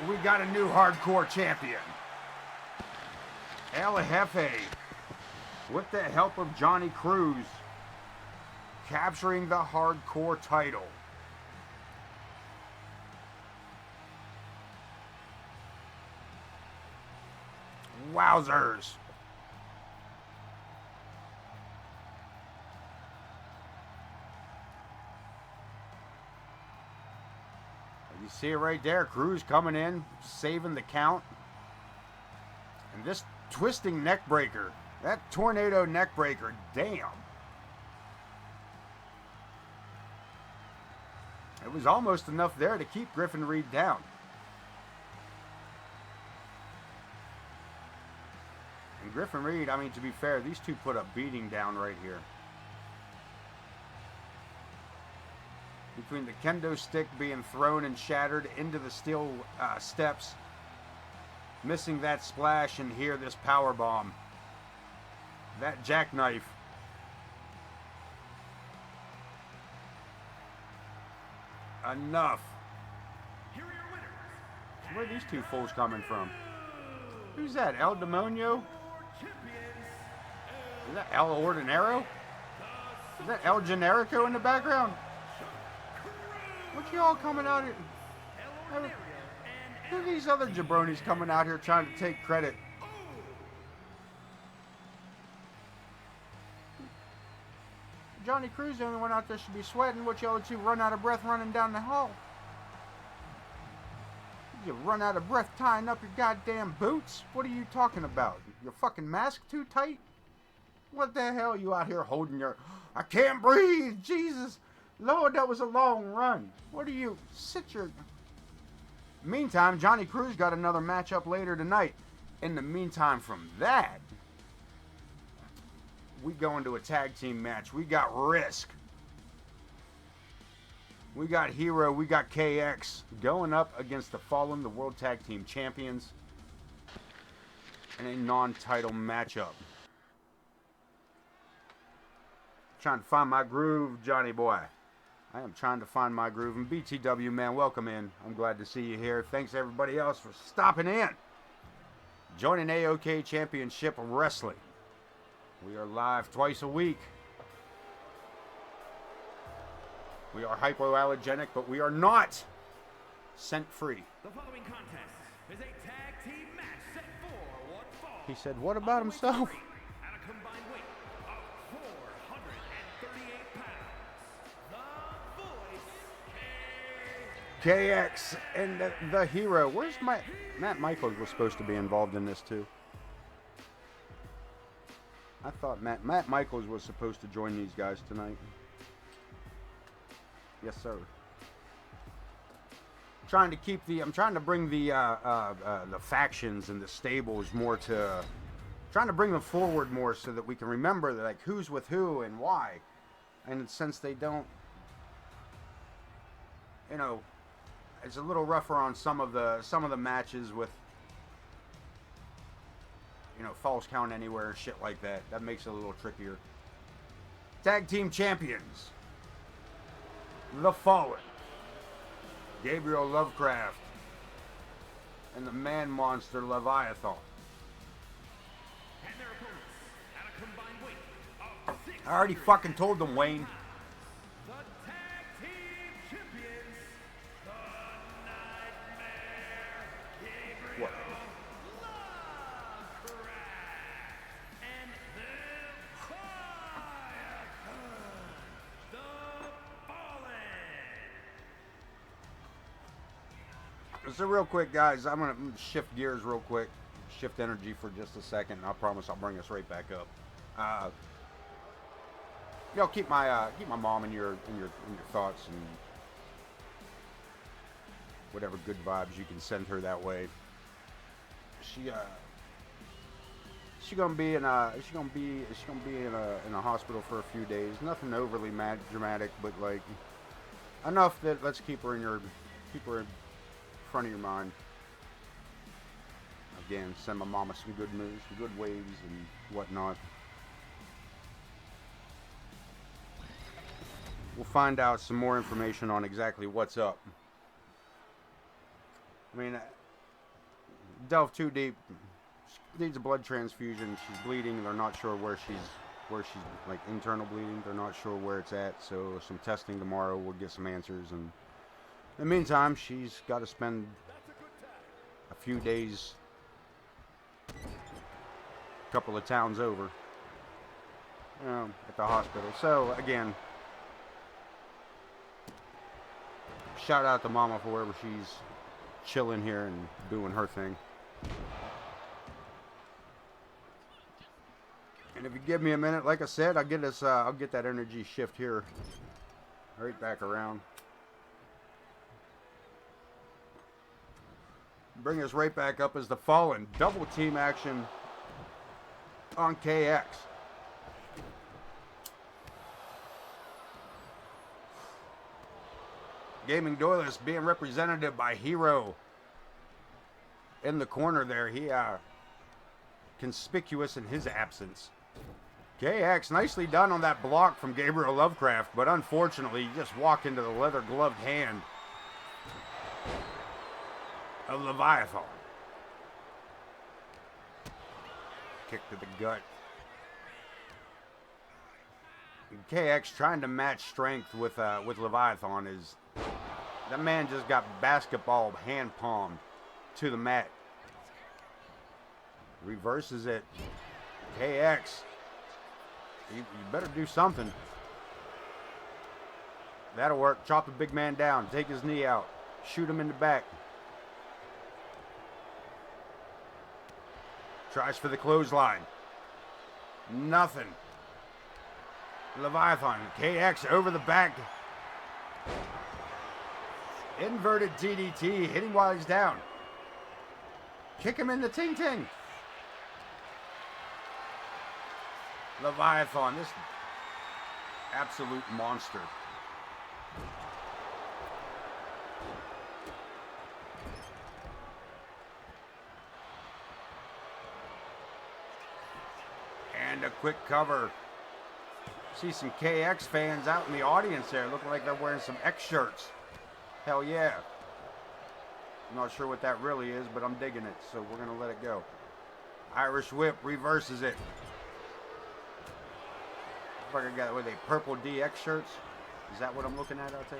We got a new hardcore champion. El Jefe, with the help of Johnny Cruz, capturing the hardcore title. Wowzers. You see it right there. Cruz coming in, saving the count. And this twisting neck breaker, that tornado neck breaker, damn. It was almost enough there to keep Griffin Reed down. And Griffin Reed, I mean, to be fair, these two put a beating down right here. Between the kendo stick being thrown and shattered into the steel steps, missing that splash, and here this power bomb, that jackknife. Enough. Here are your winners. Where are these two fools coming from? Who's that? El Demonio? Is that El Ordinero? Is that El Generico in the background? What you all coming out here? Who are these other jabronis coming out here trying to take credit? Johnny Cruz, the only one out there should be sweating. What y'all two run out of breath running down the hall? You run out of breath tying up your goddamn boots? What are you talking about? Your fucking mask too tight? What the hell are you out here holding your... I can't breathe! Jesus! Lord, that was a long run. What are you... Sit your... Meantime, Johnny Cruz got another matchup later tonight. In the meantime, from that, we go into a tag team match. We got Risk. We got Hero. We got KX going up against the Fallen, the World Tag Team Champions, in a non-title matchup. Trying to find my groove, Johnny boy. I am trying to find my groove. And BTW, man, welcome in. I'm glad to see you here. Thanks everybody else for stopping in. Joining AoK Championship Wrestling. We are live twice a week. We are hypoallergenic, but we are not scent-free. The following contest is a tag team match set for one fall. He said, what about himself? At a combined weight of 438 pounds, the Voice KX and the Hero. Where's Matt Michaels was supposed to be involved in this too. I thought Matt Michaels was supposed to join these guys tonight. Yes, sir. I'm trying to bring the factions and the stables more to, trying to bring them forward more so that we can remember that, like, who's with who and why. And since they don't, you know, it's a little rougher on some of the matches with, false count anywhere, shit like that. That makes it a little trickier. Tag team champions. The Fallen. Gabriel Lovecraft. And the man monster Leviathan. And their opponents at a combined weight of 6. I already fucking told them, Wayne. The tag team champions, the Nightmare, Gabriel What? Lovecraft, and the Leviathan, the Fallen. So real quick, guys, I'm gonna shift gears real quick, shift energy for just a second. And I promise I'll bring us right back up. Keep my mom in your thoughts and whatever good vibes you can send her that way. She gonna be in a hospital for a few days. Nothing overly dramatic, but like enough that let's keep her in front of your mind. Again, send my mama some good news, some good waves and whatnot. We'll find out some more information on exactly what's up. I mean, delve too deep. She needs a blood transfusion. She's bleeding. They're not sure where she's like internal bleeding. They're not sure where it's at. So some testing tomorrow. We'll get some answers. And in the meantime, she's got to spend a few days, a couple of towns over, at the hospital. So again, shout out to Mama for wherever she's chilling here and doing her thing. And if you give me a minute, like I said, I'll get that energy shift here right back around. Bring us right back up as the Fallen. Double team action on KX. Gaming Doyless being represented by Hero in the corner there. He conspicuous in his absence. KX nicely done on that block from Gabriel Lovecraft, but unfortunately he just walked into the leather gloved hand of Leviathan. Kick to the gut. And KX trying to match strength with Leviathan is... That man just got basketball hand palmed to the mat. Reverses it. KX. You better do something. That'll work. Chop the big man down. Take his knee out. Shoot him in the back. Tries for the clothesline. Nothing. Leviathan. KX over the back. Inverted DDT. Hitting while he's down. Kick him in the ting-ting. Leviathan. This absolute monster. And a quick cover. See some KX fans out in the audience there. Looking like they're wearing some X shirts. Hell yeah. I'm not sure what that really is, but I'm digging it, so we're going to let it go. Irish Whip reverses it. Fucker got with a purple DX shirts. Is that what I'm looking at out there?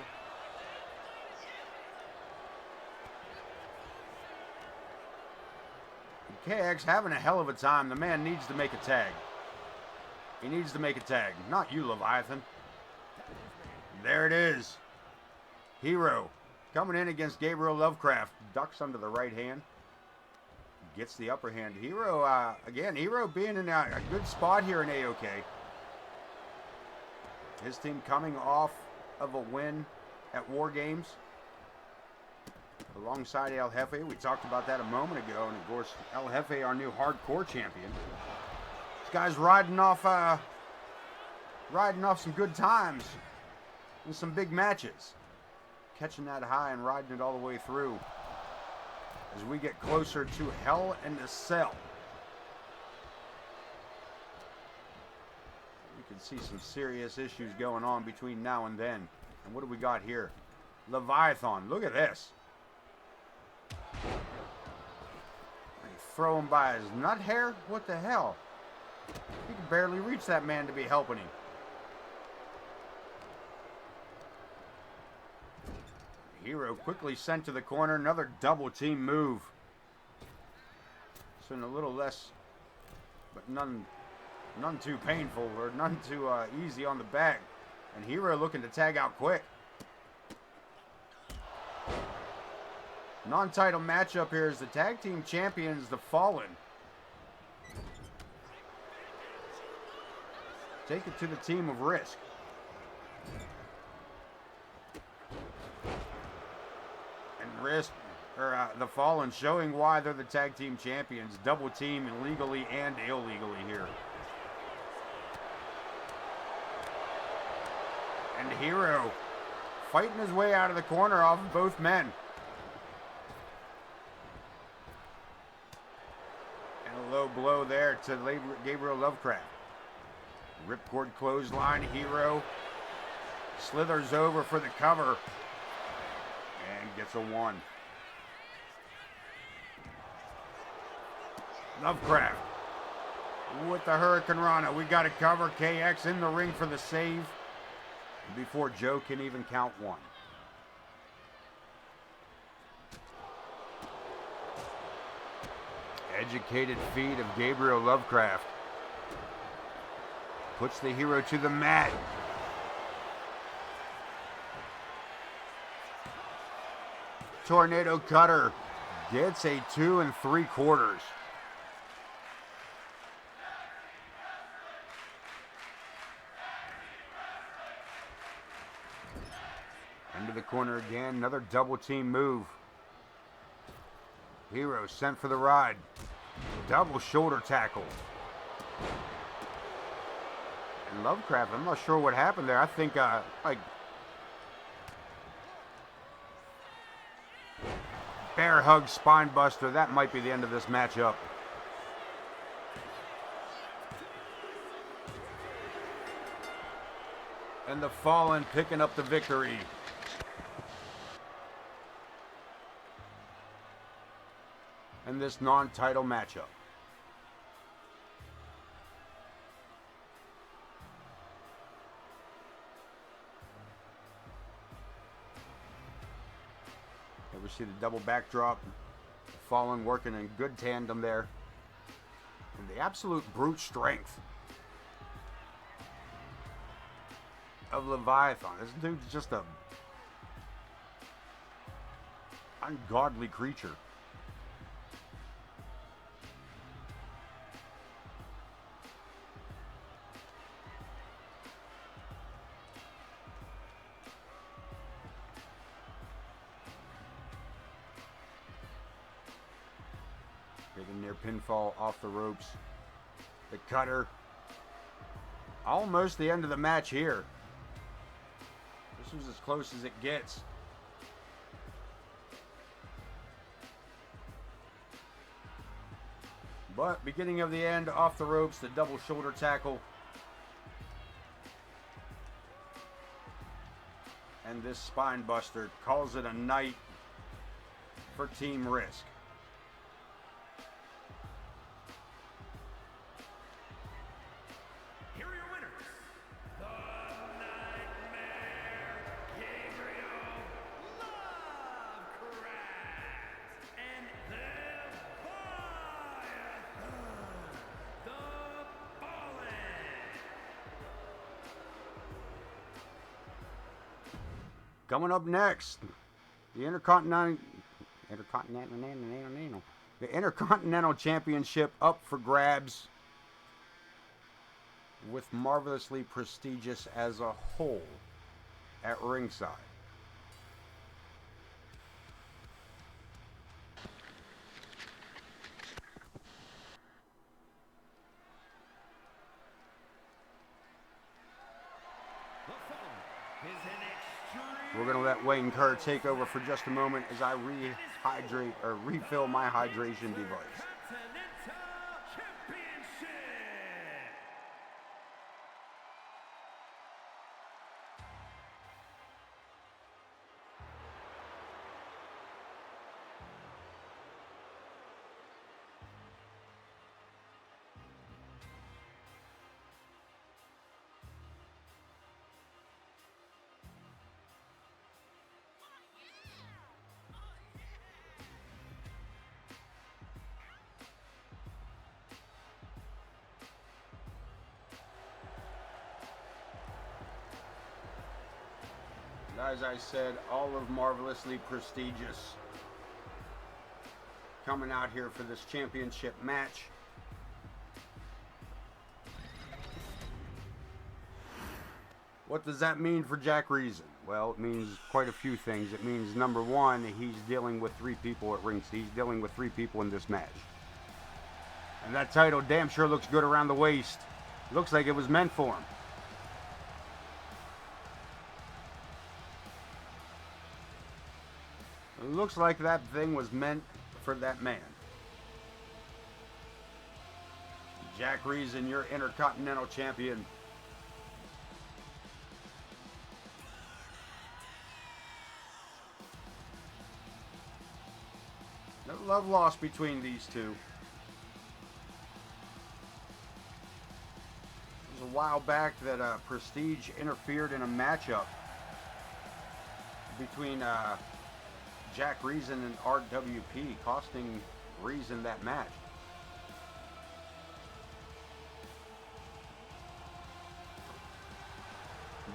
KX having a hell of a time. The man needs to make a tag. He needs to make a tag. Not you, Leviathan. There it is. Hero coming in against Gabriel Lovecraft. Ducks under the right hand. Gets the upper hand. Hero, again, Hero being in a good spot here in AoK. His team coming off of a win at War Games. Alongside El Jefe. We talked about that a moment ago. And of course, El Jefe, our new hardcore champion. This guy's riding off some good times in some big matches. Catching that high and riding it all the way through. As we get closer to Hell in a Cell. can see some serious issues going on between now and then. And what do we got here? Leviathan, look at this. They throw him by his nut hair? What the hell? He can barely reach that man to be helping him. Hero quickly sent to the corner. Another double team move. So a little less, but none too painful or none too easy on the back. And Hero looking to tag out quick. Non-title matchup here is the tag team champions, the Fallen. Take it to the team of Risk. And Risk, or the Fallen, showing why they're the tag team champions. Double team legally and illegally here. And Hero fighting his way out of the corner off of both men. And a low blow there to Gabriel Lovecraft. Ripcord clothesline. Hero slithers over for the cover and gets a 1. Lovecraft with the Hurricane Rana. We got to cover. KX in the ring for the save before Joe can even count 1. Educated feet of Gabriel Lovecraft puts the Hero to the mat. Tornado Cutter gets a 2 3/4. Into the corner again, another double team move. Hero sent for the ride. Double shoulder tackle. And Lovecraft, I'm not sure what happened there. I think, like, bear hug, spine buster. That might be the end of this matchup. And the Fallen picking up the victory. In this non-title matchup. Here we see the double backdrop. Fallen working in good tandem there. And the absolute brute strength of Leviathan. This dude's just a ungodly creature. Getting near pinfall off the ropes. The cutter. Almost the end of the match here. This was as close as it gets. But beginning of the end, off the ropes, the double shoulder tackle. And this spine buster calls it a night for Team Risk. Here are your winners. The Nightmare, Gabriel Lovecraft, and Leviathan, the Fallen. Coming up next, the Intercontinental Championship up for grabs, with Marvelously Prestigious as a whole at ringside. The Fallen is an extreme. We're going to let Wayne Kerr take over for just a moment as I refill my hydration device. Continental Championship. As I said, all of marvelously prestigious. Coming out here for this championship match. What does that mean for Jack Reason? Well, it means quite a few things. It means, number one, he's dealing with 3 people at ringside. He's dealing with 3 people in this match. And that title damn sure looks good around the waist. Looks like it was meant for him. It looks like that thing was meant for that man. Jack Reason, your Intercontinental Champion. No love lost between these two. It was a while back that Prestige interfered in a matchup between Jack Reason and RWP, costing Reason that match.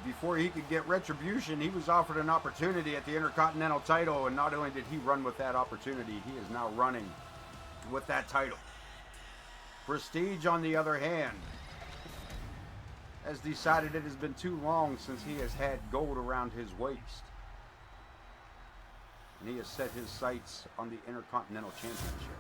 Before he could get retribution, he was offered an opportunity at the Intercontinental title, and not only did he run with that opportunity, he is now running with that title. Prestige, on the other hand, has decided it has been too long since he has had gold around his waist. And he has set his sights on the Intercontinental Championship.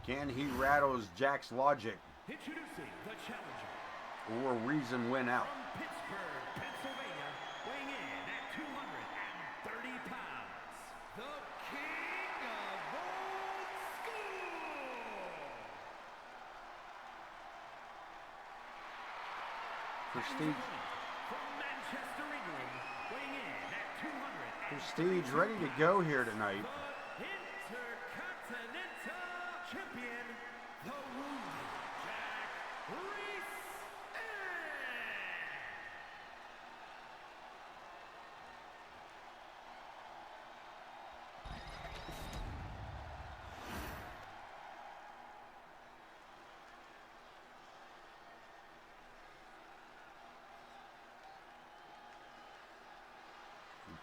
Can he rattles Jack's logic? Introducing the challenger. Or Reason win out? From Pittsburgh, Pennsylvania, weighing in at 230 pounds, the King of Old School. Prestige. From Manchester, England, weighing in at 200. Prestige ready to go here tonight. The Intercontinental Champion, the Wounded Jack Reese.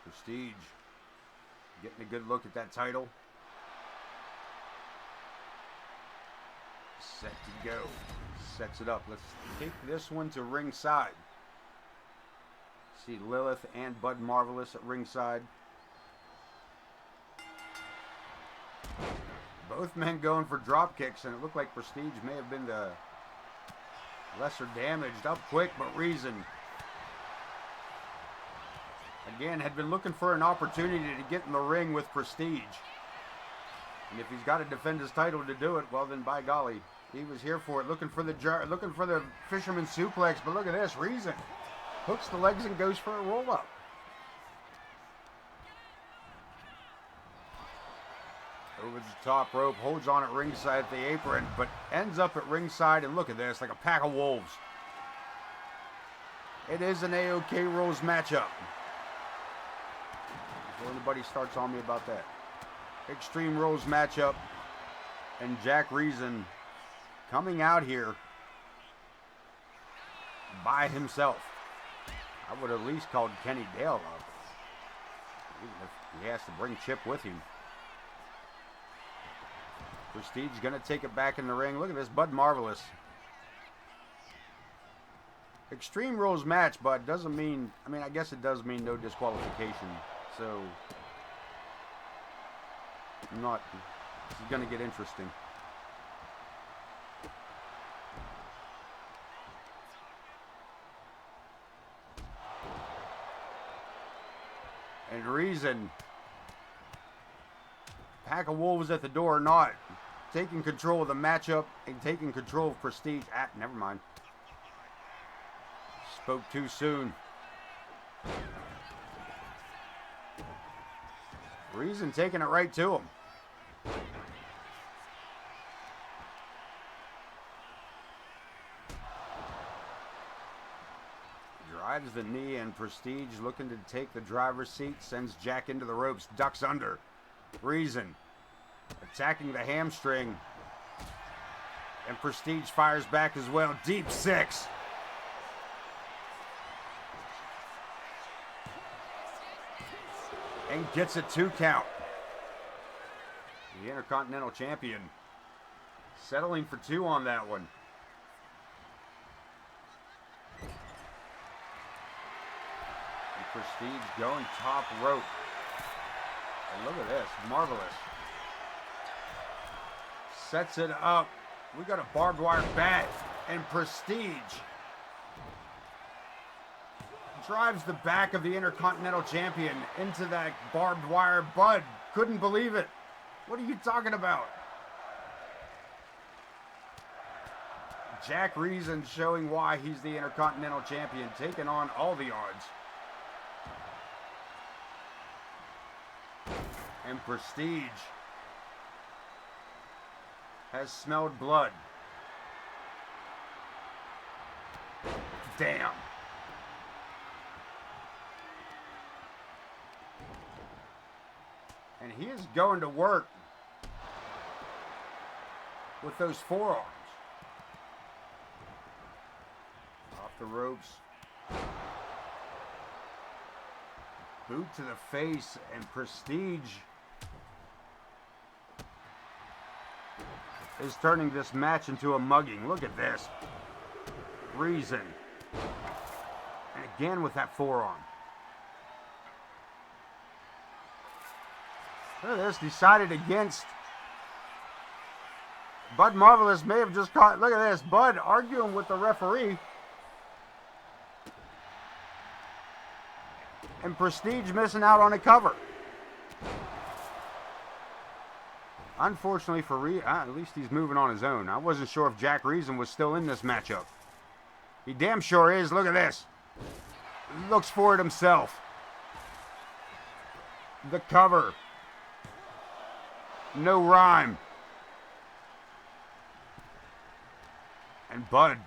Prestige getting a good look at that title. Set to go. Sets it up. Let's take this one to ringside. See Lilith and Bud Marvelous at ringside. Both men going for drop kicks, and it looked like Prestige may have been the lesser damaged. Up quick, but Reason again had been looking for an opportunity to get in the ring with Prestige. And if he's got to defend his title to do it, well then by golly, he was here for it. Looking for the fisherman suplex, but look at this. Reason hooks the legs and goes for a roll up. Over the top rope, holds on at ringside at the apron, but ends up at ringside, and look at this, like a pack of wolves. It is an AoK Rules matchup. Before anybody starts on me about that. Extreme Rules matchup, and Jack Reason coming out here by himself. I would have at least called Kenny Dale up, even if he has to bring Chip with him. Prestige going to take it back in the ring. Look at this, Bud Marvelous. Extreme Rules match, but doesn't mean, I mean, I guess it does mean no disqualification. So, this is going to get interesting. And Reason, pack of wolves at the door or not, taking control of the matchup and taking control of Prestige. Never mind. Spoke too soon. Reason taking it right to him. Drives the knee, and Prestige looking to take the driver's seat, sends Jack into the ropes, ducks under. Reason attacking the hamstring, and Prestige fires back as well. Deep six. And gets a 2 count. The Intercontinental Champion settling for 2 on that one. And Prestige going top rope. And look at this, marvelous. Sets it up. We got a barbed wire bat, and Prestige drives the back of the Intercontinental Champion into that barbed wire. Bud couldn't believe it. What are you talking about? Jack Reason showing why he's the Intercontinental Champion, taking on all the odds. And Prestige has smelled blood. Damn. And he is going to work with those forearms. Off the ropes. Boot to the face, and Prestige is turning this match into a mugging. Look at this. Reason. And again with that forearm. Look at this. Decided against. Bud Marvelous may have just caught. Look at this. Bud arguing with the referee. And Prestige missing out on a cover. Unfortunately for at least he's moving on his own. I wasn't sure if Jack Reason was still in this matchup. He damn sure is. Look at this. Looks for it himself. The cover. No rhyme. And Bud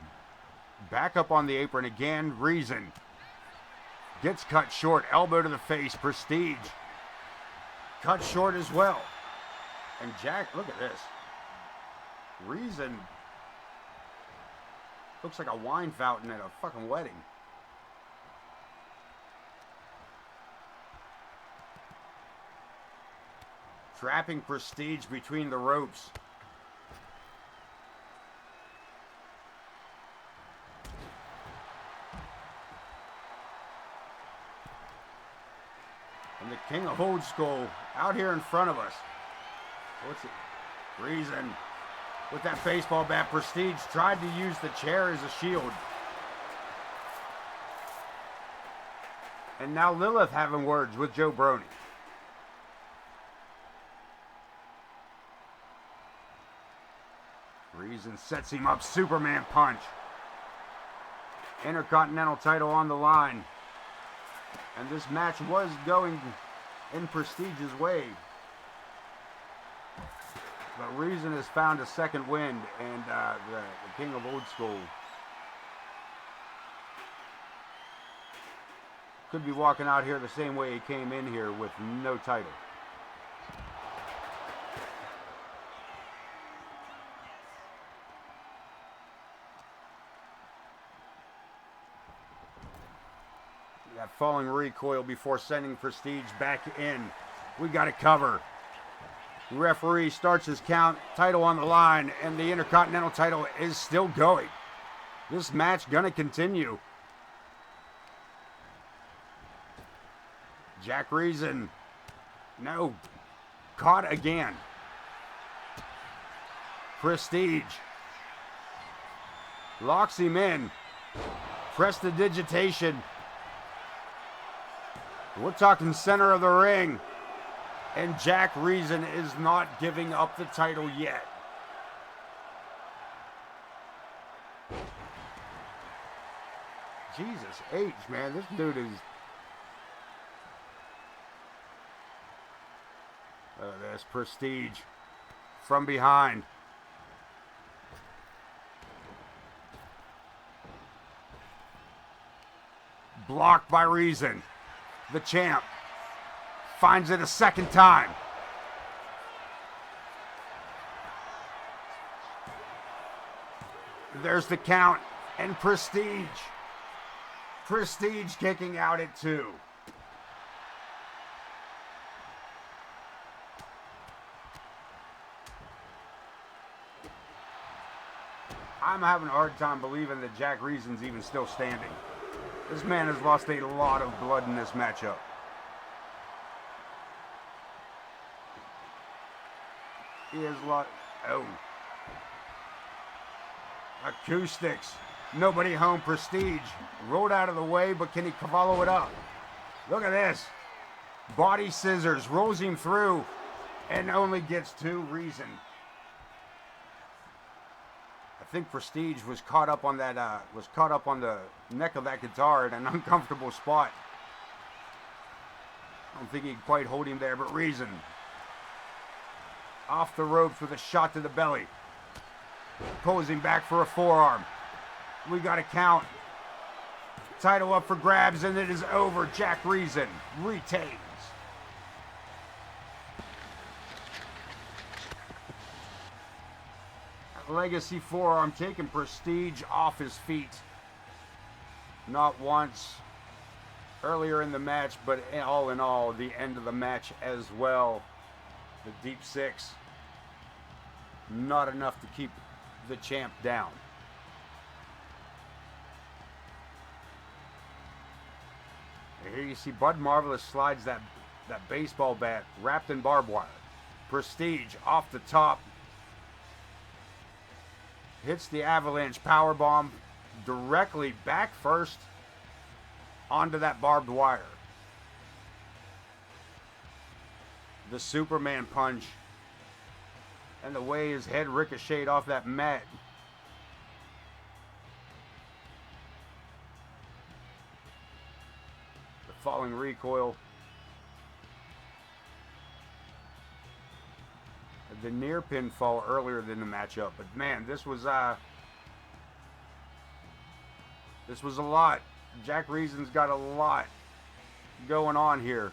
back up on the apron again. Reason gets cut short. Elbow to the face. Prestige cut short as well. And Jack, look at this. Reason looks like a wine fountain at a fucking wedding. Trapping Prestige between the ropes. And the King of Old School out here in front of us. What's it? Reason with that baseball bat. Prestige tried to use the chair as a shield. And now Lilith having words with Joe Brony. Reason sets him up. Superman punch. Intercontinental title on the line. And this match was going in Prestige's way. But Reason has found a second wind, and the King of Old School could be walking out here the same way he came in here with no title. That falling recoil before sending Prestige back in. We got to cover. Referee starts his count, title on the line, and the Intercontinental title is still going. This match gonna continue. Jack Reason, no, caught again. Prestige locks him in. Prestidigitation. We're talking center of the ring. And Jack Reason is not giving up the title yet. Jesus H, man, this dude is... There's Prestige from behind. Blocked by Reason. The champ finds it a second time. There's the count, and Prestige. Prestige kicking out at 2. I'm having a hard time believing that Jack Reason's even still standing. This man has lost a lot of blood in this matchup. He has lost. Oh. Acoustics. Nobody home. Prestige. Rolled out of the way, but can he follow it up? Look at this. Body scissors. Rolls him through. And only gets 2. Reason. I think Prestige was caught up on that. Was caught up on the neck of that guitar at an uncomfortable spot. I don't think he could quite hold him there, but Reason off the ropes with a shot to the belly. Pulls him back for a forearm. We got a count. Title up for grabs, and it is over. Jack Reason retains. Legacy forearm taking Prestige off his feet. Not once earlier in the match, but all in all, the end of the match as well. The deep 6. Not enough to keep the champ down. And here you see Bud Marvelous slides that baseball bat wrapped in barbed wire. Prestige off the top. Hits the avalanche powerbomb directly back first onto that barbed wire. The Superman punch. And the way his head ricocheted off that mat. The falling recoil. The near pinfall earlier than the matchup, but man, this was a lot. Jack Reason's got a lot going on here.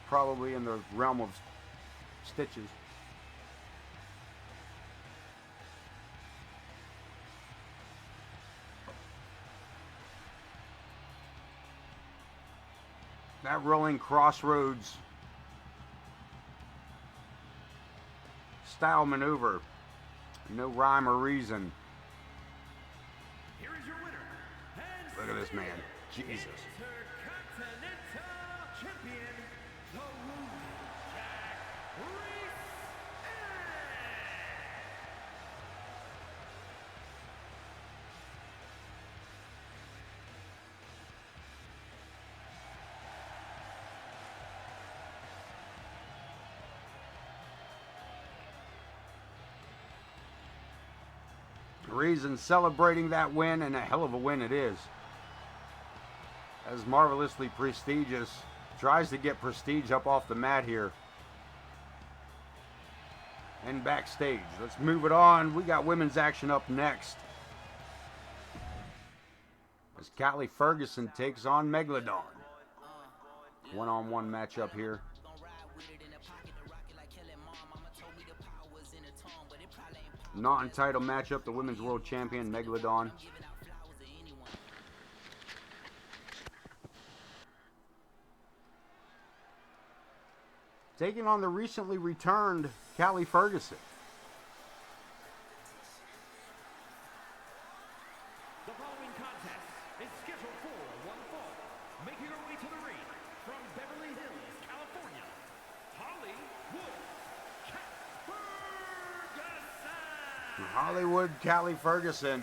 Probably in the realm of stitches. That rolling crossroads style maneuver. No rhyme or reason. Here is your winner. And Look at this man. Jesus. Intercontinental Champion, the Jack Reese. Reason celebrating that win, and a hell of a win it is. As Marvelously Prestigious tries to get Prestige up off the mat here. And backstage. Let's move it on. We got women's action up next. As Callie Ferguson takes on Megalodon. One-on-one matchup here. Non-title matchup, the Women's World Champion, Megalodon. Taking on the recently returned Callie Ferguson. The following contest is scheduled for one fall. Making her way to the ring from Beverly Hills, California, Hollywood Ferguson. Hollywood Callie Ferguson.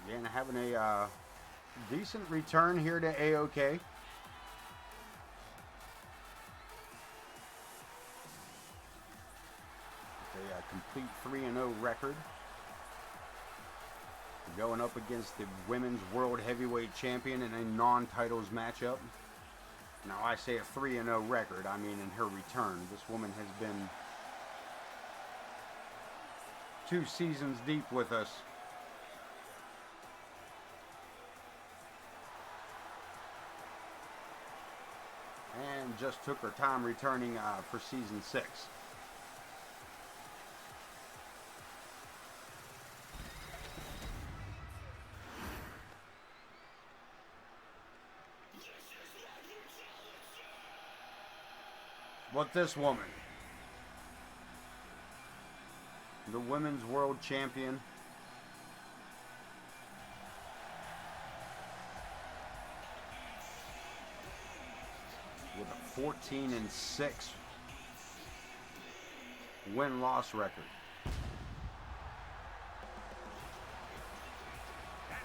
Again, having a decent return here to AoK. A complete 3-0 record. Going up against the Women's World Heavyweight Champion in a non-titles matchup. Now, I say a 3-0 record. I mean, in her return, this woman has been 2 seasons deep with us. And just took her time returning for season 6. But this woman, the women's world champion, with a 14-6 win-loss record.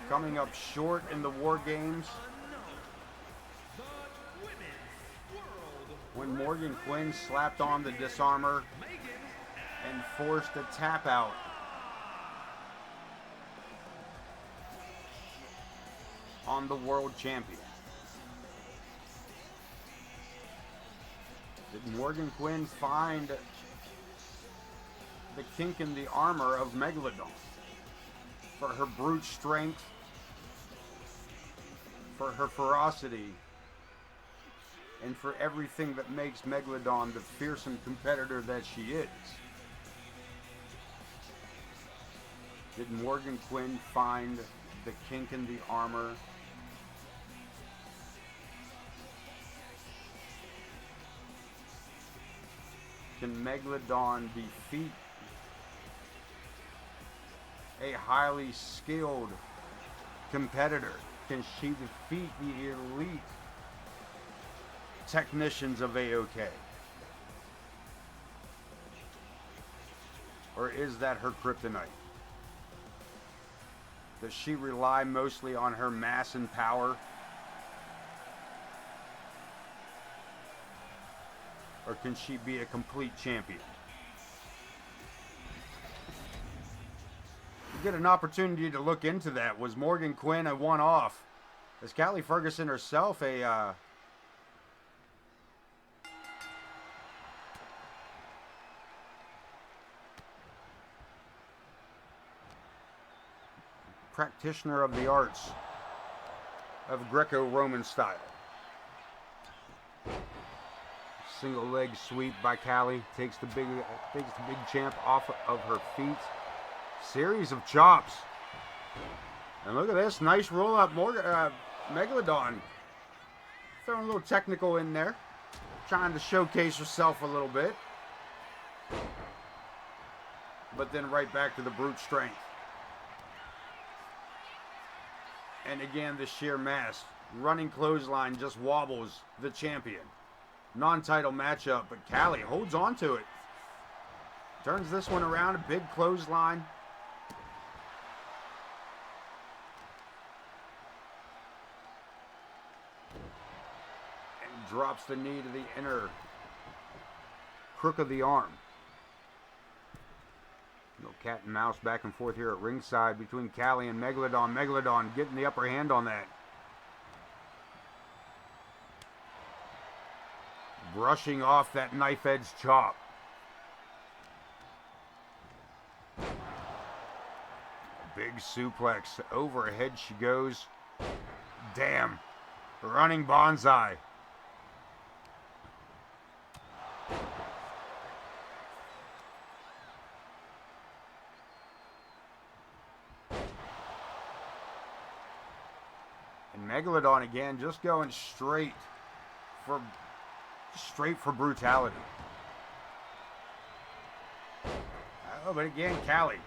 Coming up short in the War Games when Morgan Quinn slapped on the disarmor and forced a tap out. On the world champion. Did Morgan Quinn find the kink in the armor of Megalodon? For her brute strength, for her ferocity, and for everything that makes Megalodon the fearsome competitor that she is. Did Morgan Quinn find the kink in the armor? Can Megalodon defeat a highly skilled competitor? Can she defeat the elite technicians of AoK? Or is that her kryptonite? Does she rely mostly on her mass and power? Or can she be a complete champion? You get an opportunity to look into that. Was Morgan Quinn a one-off? Is Callie Ferguson herself a practitioner of the arts of Greco-Roman style? Single leg sweep by Callie takes the big champ off of her feet. Series of chops. And look at this, nice roll up, Megalodon. Throwing a little technical in there, trying to showcase herself a little bit. But then right back to the brute strength. And again, the sheer mass. Running clothesline just wobbles the champion. Non-title matchup, but Callie holds on to it. Turns this one around, a big clothesline. And drops the knee to the inner crook of the arm. Little cat and mouse back and forth here at ringside between Callie and Megalodon. Megalodon getting the upper hand on that. Brushing off that knife edge chop. Big suplex. Overhead she goes. Damn. Running bonsai. And Megalodon again just going straight for brutality. Oh, but again, Callie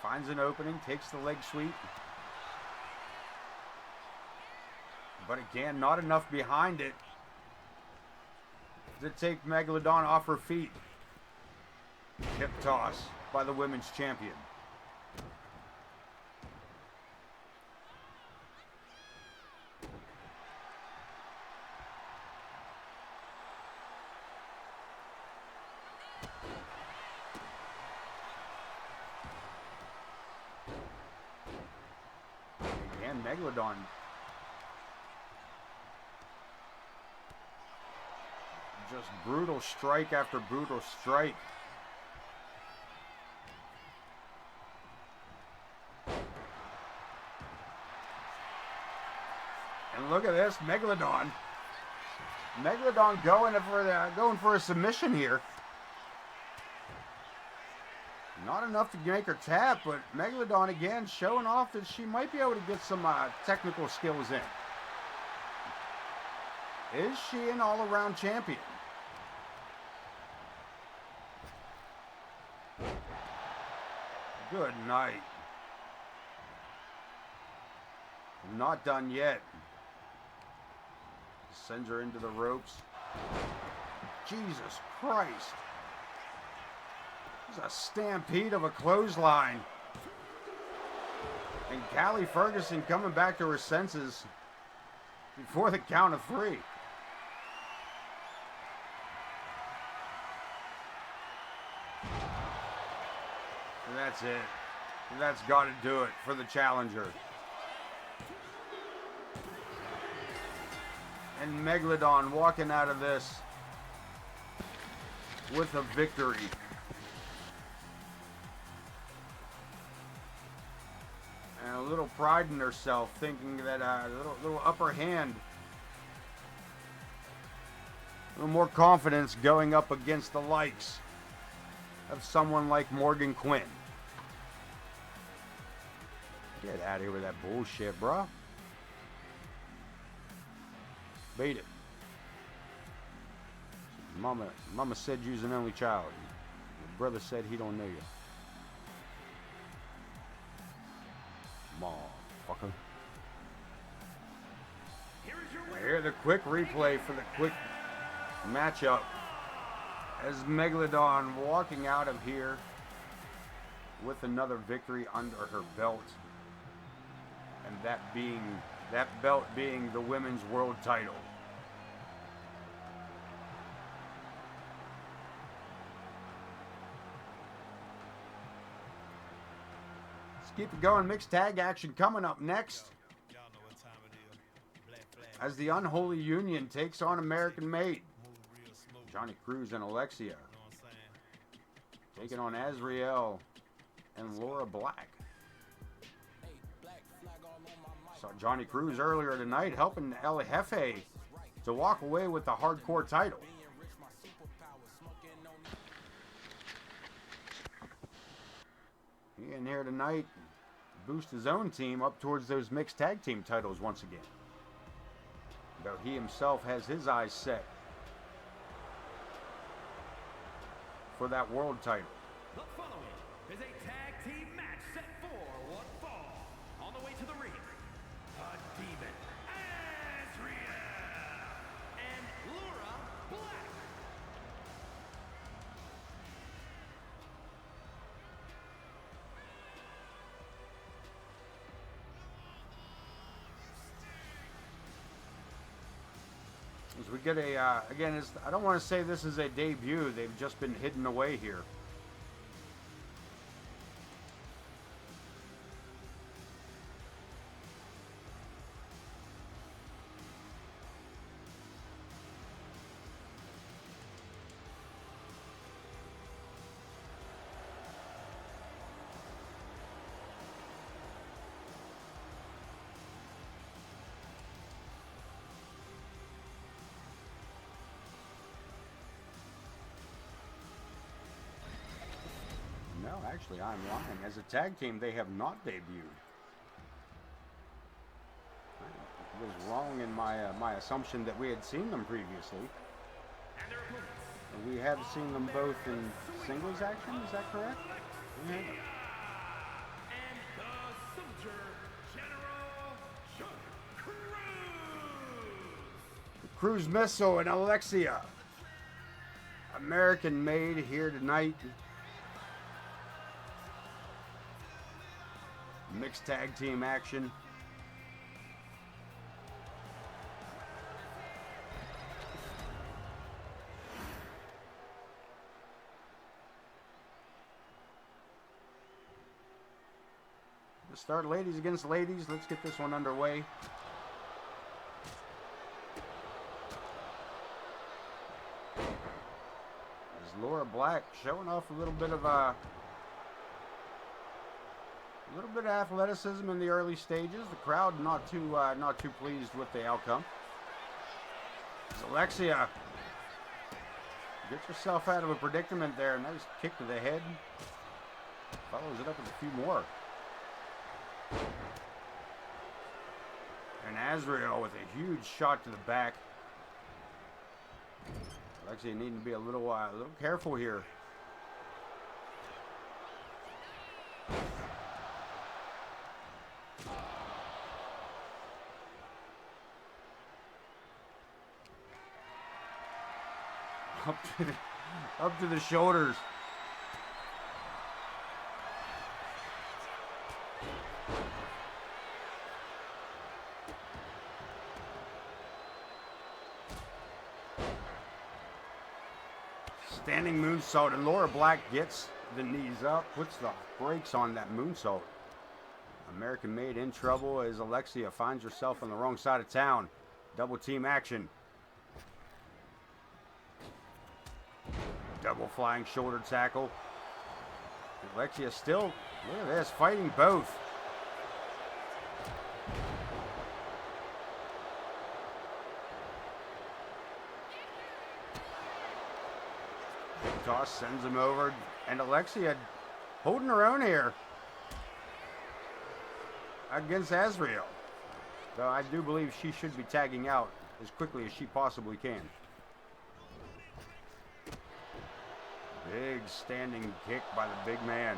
finds an opening, takes the leg sweep. But again, not enough behind it to take Megalodon off her feet. Hip toss by the women's champion. Megalodon just brutal strike after brutal strike. And look at this, Megalodon going for a submission here. Not enough to make her tap, but Megalodon again showing off that she might be able to get some technical skills in. Is she an all-around champion? Good night. Not done yet. Sends her into the ropes. Jesus Christ. It's a stampede of a clothesline. And Callie Ferguson coming back to her senses before the count of 3. And that's it. That's got to do it for the challenger. And Megalodon walking out of this with a victory. And a little pride in herself, thinking that a little upper hand, a little more confidence going up against the likes of someone like Morgan Quinn. Get out of here with that bullshit, bro. Beat it. Mama said you's an only child. Your brother said he don't know you. Motherfucker. Here's the quick replay for the quick matchup as Megalodon walking out of here with another victory under her belt, and that belt being the women's world title. Let's keep it going. Mixed tag action coming up next as the Unholy Union takes on American Made. Johnny Cruz and Alexia taking on Azriel and Laura Black. Saw Johnny Cruz earlier tonight helping El Jefe to walk away with the hardcore title. He in here tonight to boost his own team up towards those mixed tag team titles once again. Though he himself has his eyes set for that world title. The following is a tag team match set for one fall. On the way to the ring, a demon, Azriel, and Laura Black. As we get a, again, I don't want to say this is a debut. They've just been hidden away here. No, actually, I'm lying. As a tag team, they have not debuted. I was wrong in my assumption that we had seen them previously. We have seen them both in singles action, is that correct? Yeah. And the Soldier General Cruz. Cruz Missile and Alexia. American Made here tonight. Mixed tag team action. Let's start ladies against ladies. Let's get this one underway. As Laura Black showing off a little bit of athleticism in the early stages. The crowd not too pleased with the outcome. As Alexia gets herself out of a predicament there. Nice kick to the head. Follows it up with a few more. And Azriel with a huge shot to the back. Alexia needing to be a little careful here. Up to the shoulders. Standing moonsault, and Laura Black gets the knees up, puts the brakes on that moonsault. American Made in trouble as Alexia finds herself on the wrong side of town. Double team action. Double flying shoulder tackle. Alexia still, look at this, fighting both. Toss sends him over, and Alexia holding her own here against Azrael. Though I do believe she should be tagging out as quickly as she possibly can. Big standing kick by the big man.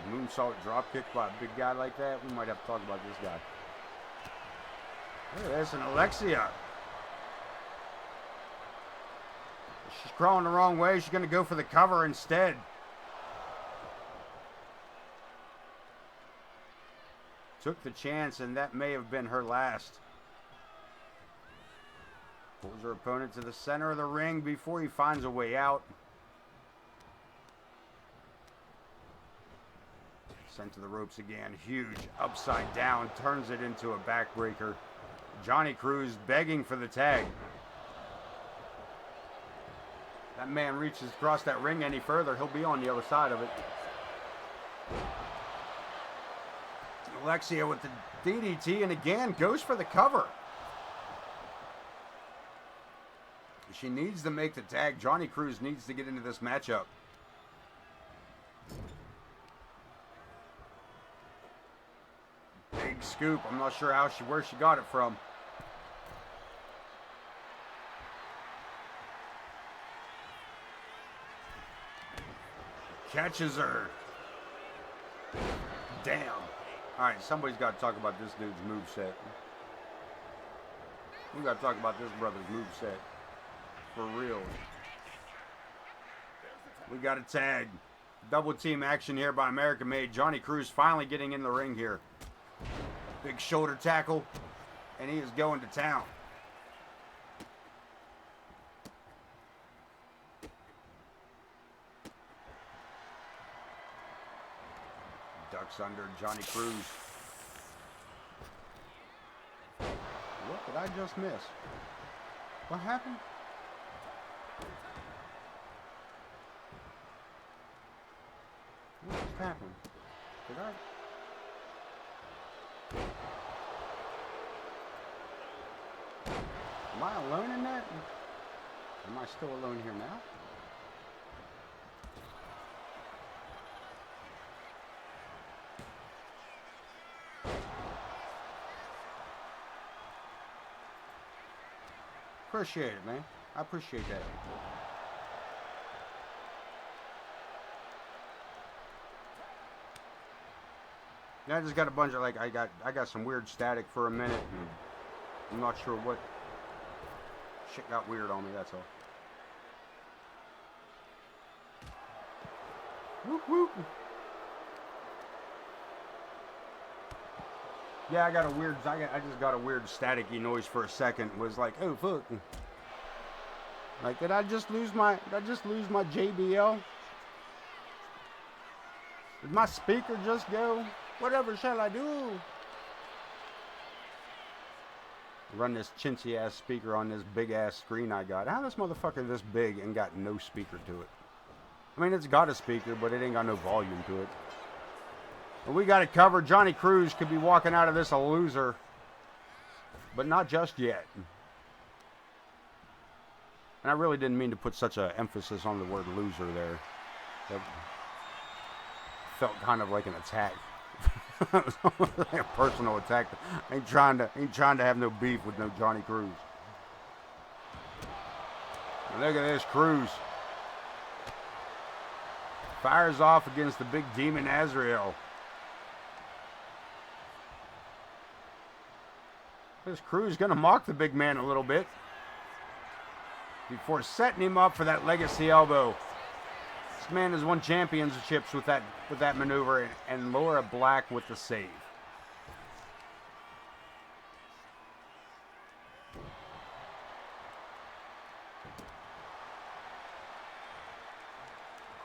Moonsault drop kick by a big guy like that. We might have to talk about this guy. Look at this, and Alexia. She's crawling the wrong way. She's going to go for the cover instead. Took the chance, and that may have been her last. Pulls her opponent to the center of the ring before he finds a way out. Sent to the ropes again. Huge upside down. Turns it into a backbreaker. Johnny Cruz begging for the tag. That man reaches across that ring any further, he'll be on the other side of it. Alexia with the DDT, and again goes for the cover. She needs to make the tag. Johnny Cruz needs to get into this matchup. Big scoop. I'm not sure where she got it from. Catches her. Damn. All right, somebody's got to talk about this dude's moveset. We got to talk about this brother's moveset. For real. We got a tag. Double team action here by American Made. Johnny Cruz finally getting in the ring here. Big shoulder tackle. And he is going to town. Ducks under Johnny Cruz. What did I just miss? What happened? What just happened? Did I? Am I alone in that? Am I still alone here now? Appreciate it, man. I appreciate that. Yeah, I just got a bunch of I got some weird static for a minute, and I'm not sure what shit got weird on me. That's all. Whoop whoop. Yeah, I just got a weird staticky noise for a second. It was like, oh fuck. Like, did I just lose my JBL? Did my speaker just go? Whatever shall I do? Run this chintzy ass speaker on this big ass screen I got. How this motherfucker this big and got no speaker to it? I mean, it's got a speaker, but it ain't got no volume to it. But we got it covered. Johnny Cruz could be walking out of this a loser, but not just yet. And I really didn't mean to put such an emphasis on the word loser there. That felt kind of like an attack. It was almost like a personal attack. Ain't trying to have no beef with no Johnny Cruz. Look at this, Cruz fires off against the big demon Azrael. This Cruz gonna mock the big man a little bit. before setting him up for that legacy elbow. This man has won championships with that maneuver, and Laura Black with the save.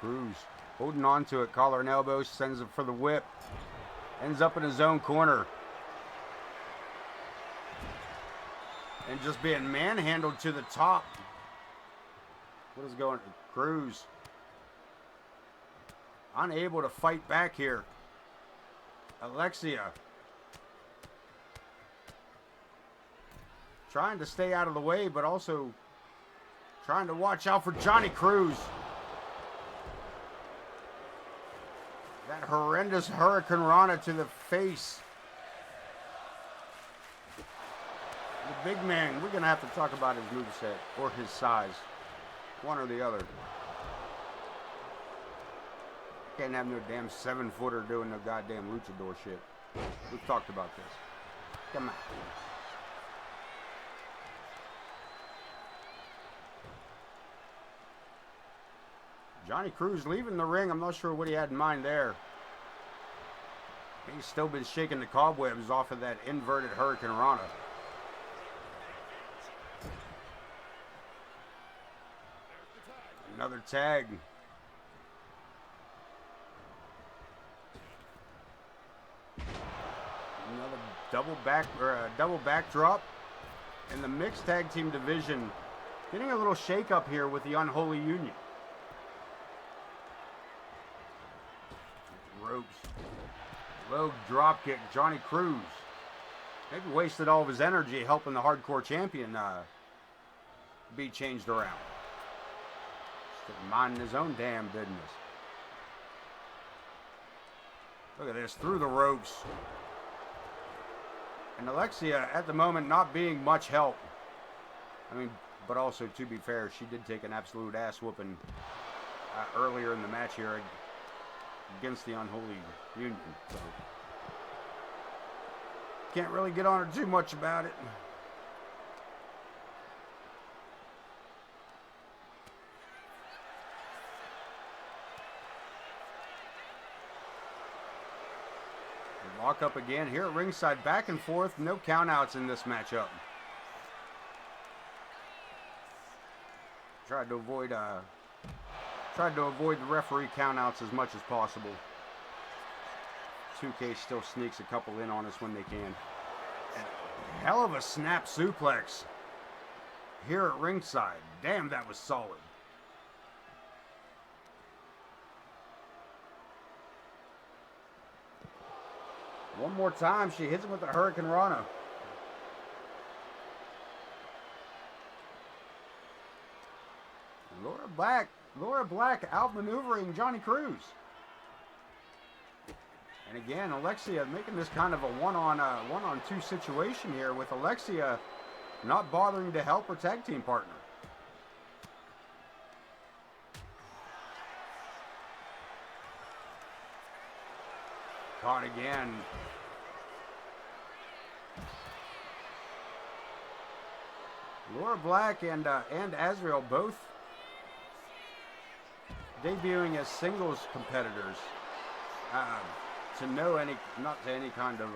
Cruz holding on to it, collar and elbow, sends it for the whip. Ends up in his own corner. And just being manhandled to the top. What is going on? Cruz unable to fight back here. Alexia trying to stay out of the way, but also trying to watch out for Johnny Cruz. That horrendous Hurricane Rana to the face. The big man, we're going to have to talk about his moveset or his size. One or the other. Can't have no damn 7-footer doing no goddamn luchador shit. We've talked about this. Come on. Johnny Cruz leaving the ring. I'm not sure what he had in mind there. He's still been shaking the cobwebs off of that inverted Hurricane Rana. Another tag. Another double backdrop. In the mixed tag team division, getting a little shake up here with the Unholy Union. Ropes. Low drop kick. Johnny Cruz maybe wasted all of his energy helping the Hardcore Champion be changed around. Just minding his own damn business. Look at this, through the ropes. And Alexia at the moment not being much help. I mean, but also to be fair, she did take an absolute ass whooping earlier in the match here against the Unholy Union. So can't really get on her too much about it. Lock up again here at ringside, back and forth, no countouts in this matchup. Tried to avoid the referee countouts as much as possible. 2K still sneaks a couple in on us when they can. And hell of a snap suplex here at ringside. Damn, that was solid. One more time, she hits him with the Hurricane Rana. Laura Black outmaneuvering Johnny Cruz. And again, Alexia making this kind of a one-on-two situation here, with Alexia not bothering to help her tag team partner. Caught again. Laura Black and Azrael both debuting as singles competitors. Not to any kind of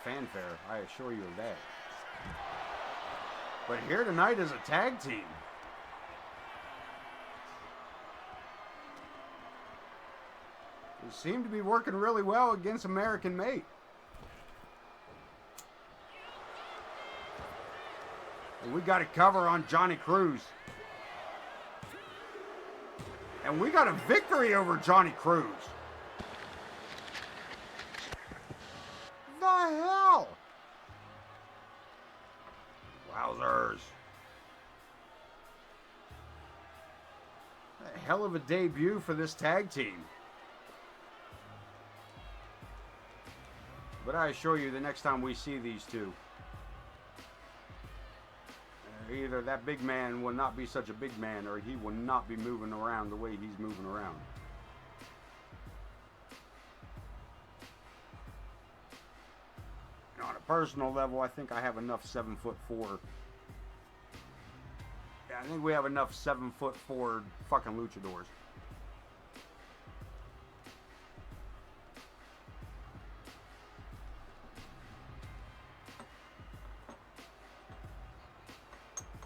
fanfare, I assure you of that. But here tonight is a tag team. They seem to be working really well against American Mate. And we got a cover on Johnny Cruz. And we got a victory over Johnny Cruz. The hell? Wowzers. A hell of a debut for this tag team. But I assure you, the next time we see these two, either that big man will not be such a big man, or he will not be moving around the way he's moving around. And on a personal level, I think I have enough 7'4" I think we have enough 7'4" fucking luchadors.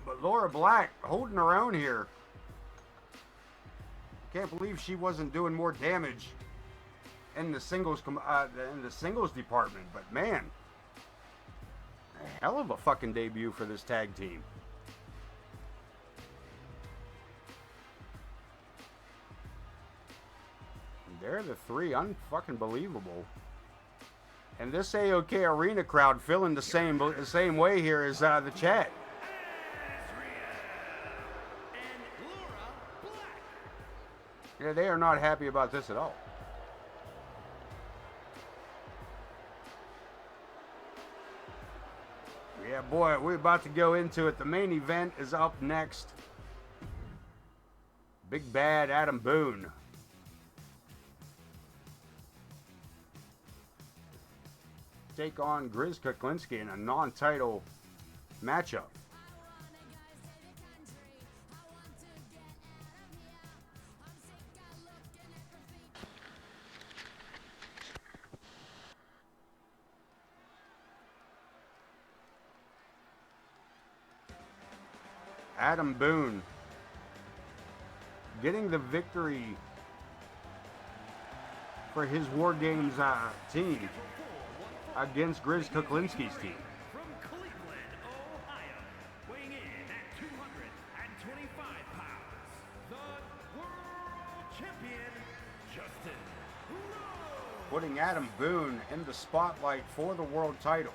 But Laura Black holding her own here. Can't believe she wasn't doing more damage in the singles department. But man, a hell of a fucking debut for this tag team. They're the three, unfucking believable. And this AoK Arena crowd feeling the same way here as the chat. Yeah, they are not happy about this at all. Yeah, boy, we're about to go into it. The main event is up next. Big Bad Adam Boone. Take on Grizz Kuklinski in a non-title matchup. Adam Boone getting the victory for his War Games team against Grizz Kuklinski's team. From Cleveland, Ohio, weighing in at 225 pounds, the World Champion, Justin Rose. Putting Adam Boone in the spotlight for the world title.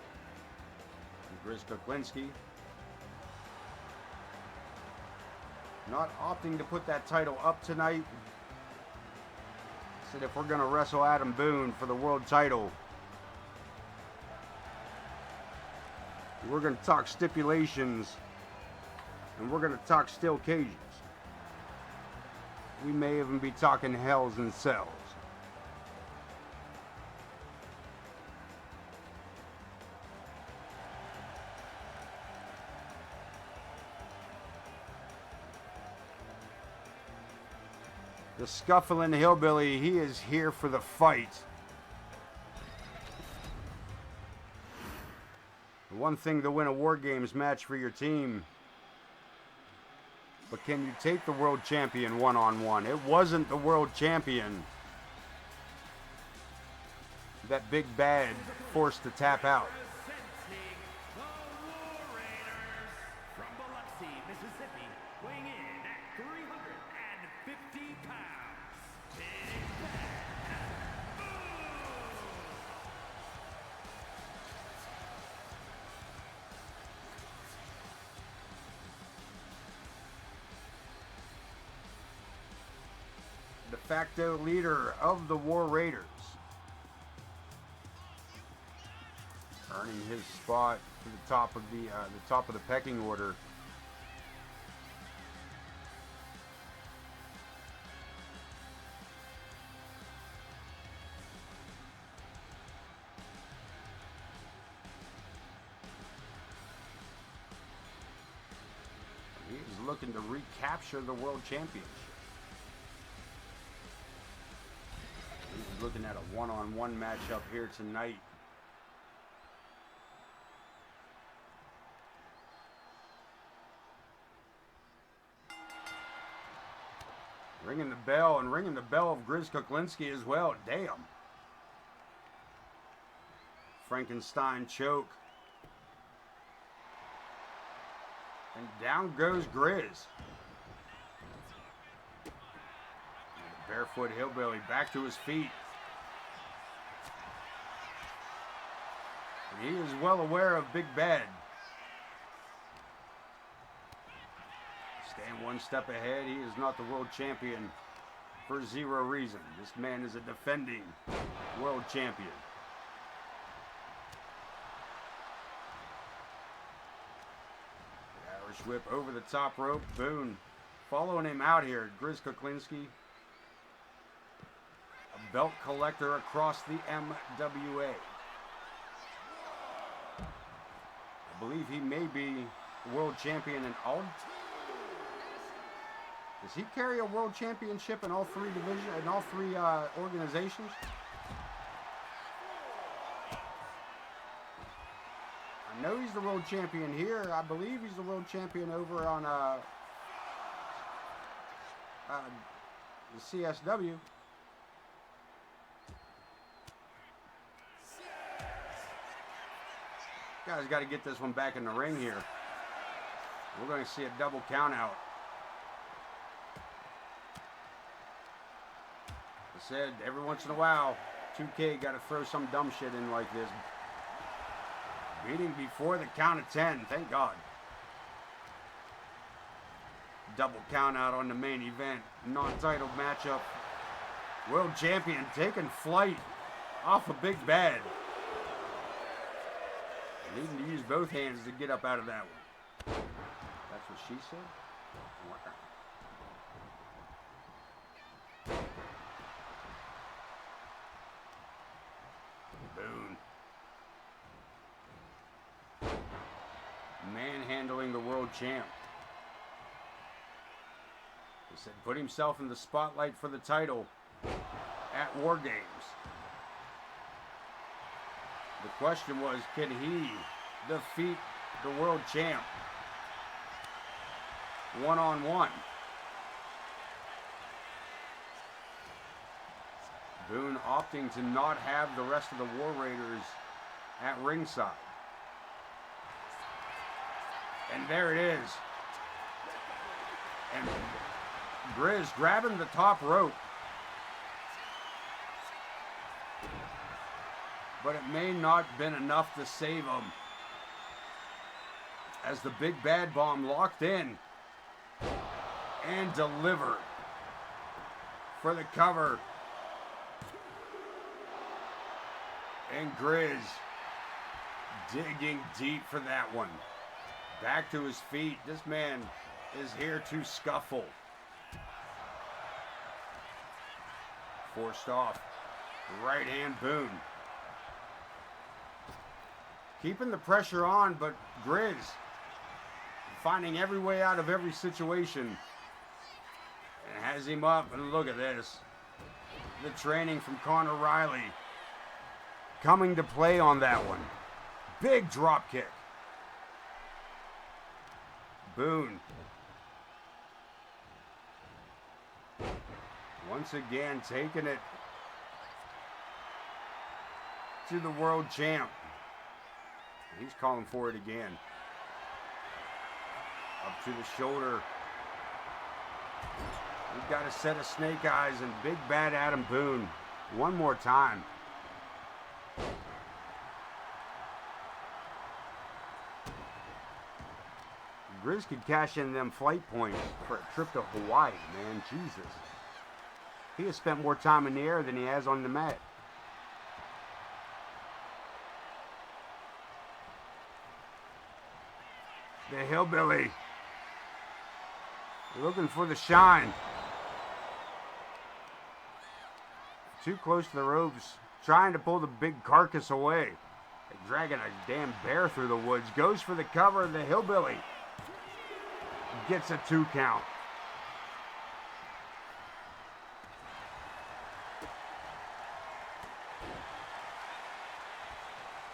And Grizz Kuklinski not opting to put that title up tonight. Said if we're going to wrestle Adam Boone for the world title, we're going to talk stipulations and we're going to talk steel cages. We may even be talking hells and cells. The scuffling hillbilly, he is here for the fight. The one thing to win a War Games match for your team. But can you take the world champion one-on-one? It wasn't the world champion that Big Bad forced to tap out. From Biloxi, Mississippi, weighing in at 350 pounds, Big Bad Boone. De facto leader of the War Raiders. Earning his spot to the top of the pecking order. He's looking to recapture the world championship. He's looking at a one-on-one matchup here tonight. Ringing the bell, and ringing the bell of Grizz Kuklinski as well. Damn. Frankenstein choke. And down goes Grizz. And the barefoot hillbilly back to his feet. And he is well aware of Big Bad. Staying one step ahead. He is not the world champion for zero reason. This man is a defending world champion. The Irish whip over the top rope. Boone following him out here. Grizz Kuklinski, a belt collector across the MWA. I believe he may be world champion in all. Does he carry a world championship in all three divisions, in all three organizations? I know he's the world champion here. I believe he's the world champion over on the CSW. Guys got to get this one back in the ring here. We're going to see a double count out. I said every once in a while, 2K got to throw some dumb shit in like this. Beating before the count of 10, thank God. Double count out on the main event, non-title matchup. World champion taking flight off a Big Bad. Needing to use both hands to get up out of that one. That's what she said? Boone. Manhandling the world champ. He said put himself in the spotlight for the title at War Games. The question was, can he defeat the world champ one-on-one? Boone opting to not have the rest of the War Raiders at ringside. And there it is. And Grizz grabbing the top rope. But it may not have been enough to save him. As the Big Bad Bomb locked in and delivered for the cover. And Grizz digging deep for that one. Back to his feet. This man is here to scuffle. Forced off. Right hand Boone. Keeping the pressure on, but Grizz finding every way out of every situation. And has him up, and look at this. The training from Connor Riley coming to play on that one. Big drop kick. Boone. Once again taking it to the world champ. He's calling for it again. Up to the shoulder. We've got a set of snake eyes and Big Bad Adam Boone. One more time. Grizz could cash in them flight points for a trip to Hawaii, man. Jesus. He has spent more time in the air than he has on the mat. The hillbilly. Looking for the shine. Too close to the ropes. Trying to pull the big carcass away. Dragging a damn bear through the woods. Goes for the cover. The hillbilly gets a 2 count.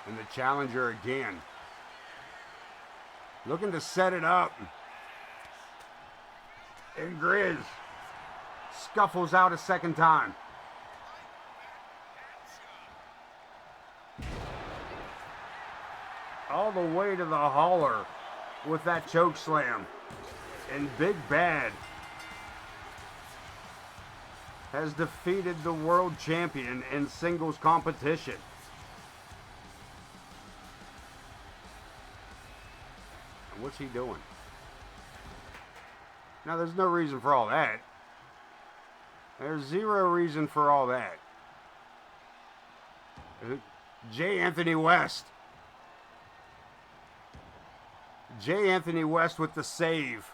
And the challenger again. Looking to set it up. And Grizz scuffles out a second time. All the way to the holler with that choke slam. And Big Bad has defeated the world champion in singles competition. And what's he doing? Now, there's no reason for all that. There's zero reason for all that. J. Anthony West. J. Anthony West with the save.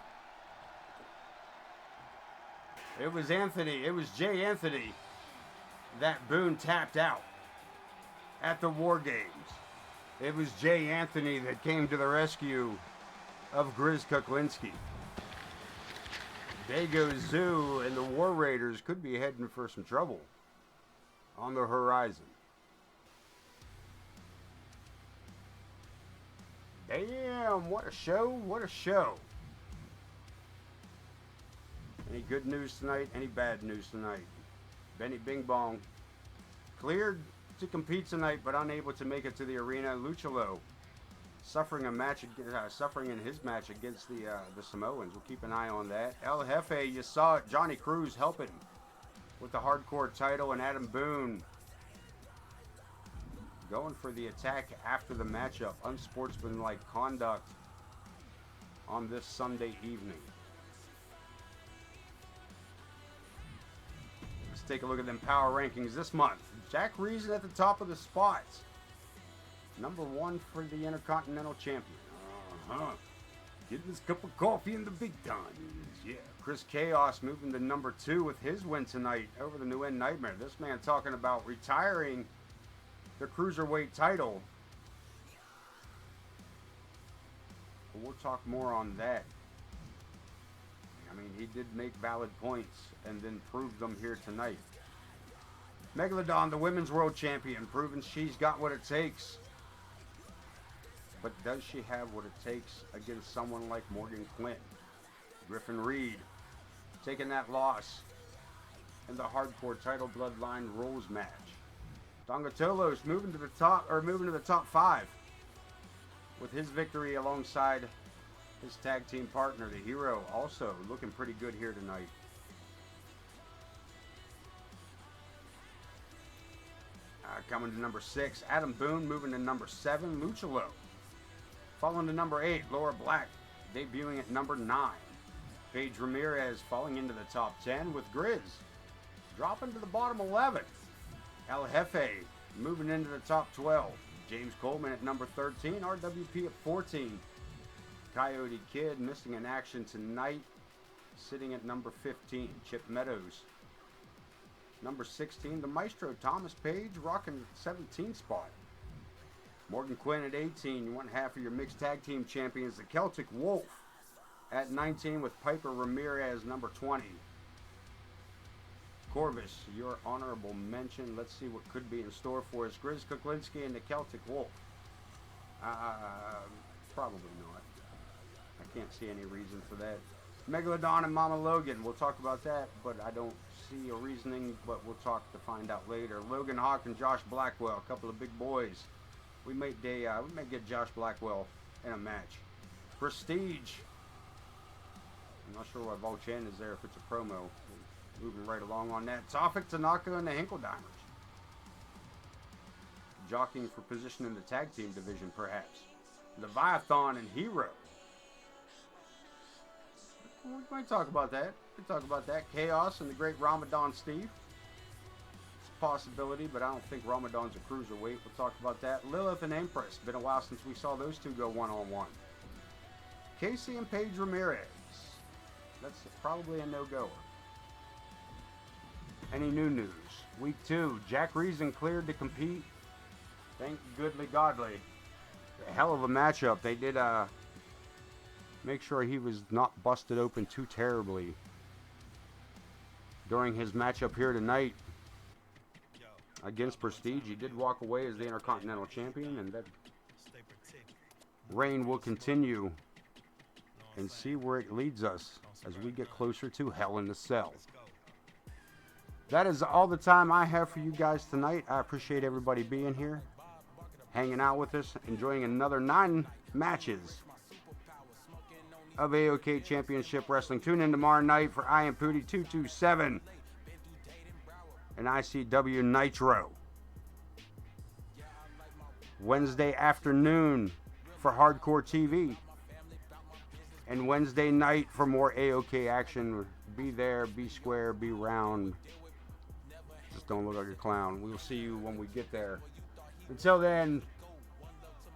It was J. Anthony that Boone tapped out at the War Games. It was J. Anthony that came to the rescue of Grizz Kuklinski. Dago Zoo and the War Raiders could be heading for some trouble on the horizon. Damn, what a show, what a show. Any good news tonight? Any bad news tonight? Benny Bing Bong cleared to compete tonight, but unable to make it to the arena. Luchalo suffering in his match against the Samoans. We'll keep an eye on that. El Jefe, you saw it. Johnny Cruz helping with the hardcore title, and Adam Boone going for the attack after the matchup. Unsportsmanlike conduct on this Sunday evening. Let's take a look at them power rankings this month. Jack Reason at the top of the spots. Number 1 for the Intercontinental Champion. Getting his cup of coffee in the big times. Yeah. Chris Chaos moving to number 2 with his win tonight over the New End Nightmare. This man talking about retiring the Cruiserweight title. But we'll talk more on that. I mean, he did make valid points and then proved them here tonight. Megalodon, the Women's World Champion, proving she's got what it takes. But does she have what it takes against someone like Morgan Quinn? Griffin Reed taking that loss in the hardcore title bloodline rules match. Dongatolos moving to the top 5 with his victory alongside his tag team partner, the Hero, also looking pretty good here tonight. Coming to number 6, Adam Boone moving to number 7, Luchalo. Falling to number 8, Laura Black debuting at number 9. Paige Ramirez falling into the top 10 with Grizz dropping to the bottom 11. El Jefe moving into the top 12. James Coleman at number 13, RWP at 14. Coyote Kid missing in action tonight, sitting at number 15. Chip Meadows, number 16. The Maestro Thomas Page rocking the 17th spot. Morgan Quinn at 18, one half of your mixed tag team champions, the Celtic Wolf at 19 with Piper Ramirez, number 20. Corvus, your honorable mention. Let's see what could be in store for us. Grizz Kuklinski and the Celtic Wolf. Probably not. I can't see any reason for that. Megalodon and Mama Logan, we'll talk about that, but I don't see a reasoning, but we'll talk to find out later. Logan Hawk and Josh Blackwell, a couple of big boys. We may get Josh Blackwell in a match. Prestige. I'm not sure why Volchan is there if it's a promo. Moving right along on that. Tophic Tanaka and the Hinkledimers. Jockeying for position in the tag team division, perhaps. Leviathan and Hero. We might talk about that. We can talk about that. Chaos and the great Ramadan Steve. It's a possibility, but I don't think Ramadan's a cruiserweight. We'll talk about that. Lilith and Empress. Been a while since we saw those two go one-on-one. Casey and Paige Ramirez. That's probably a no-goer. Any new news? Week 2. Jack Reason cleared to compete. Thank goodly godly. A hell of a matchup. They did make sure he was not busted open too terribly during his matchup here tonight against Prestige. He did walk away as the Intercontinental Champion, and that reign will continue and see where it leads us as we get closer to Hell in the Cell. That is all the time I have for you guys tonight. I appreciate everybody being here, hanging out with us, enjoying another 9 matches of AoK Championship Wrestling. Tune in tomorrow night for I Am Pooty 227 and ICW Nitro. Wednesday afternoon for Hardcore TV. And Wednesday night for more AoK action. Be there, be square, be round. Just don't look like a clown. We'll see you when we get there. Until then,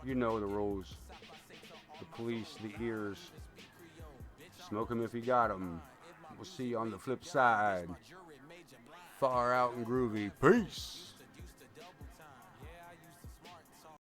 you know the rules. The police, the ears. Smoke them if you got them. We'll see you on the flip side. Far out and groovy. Peace.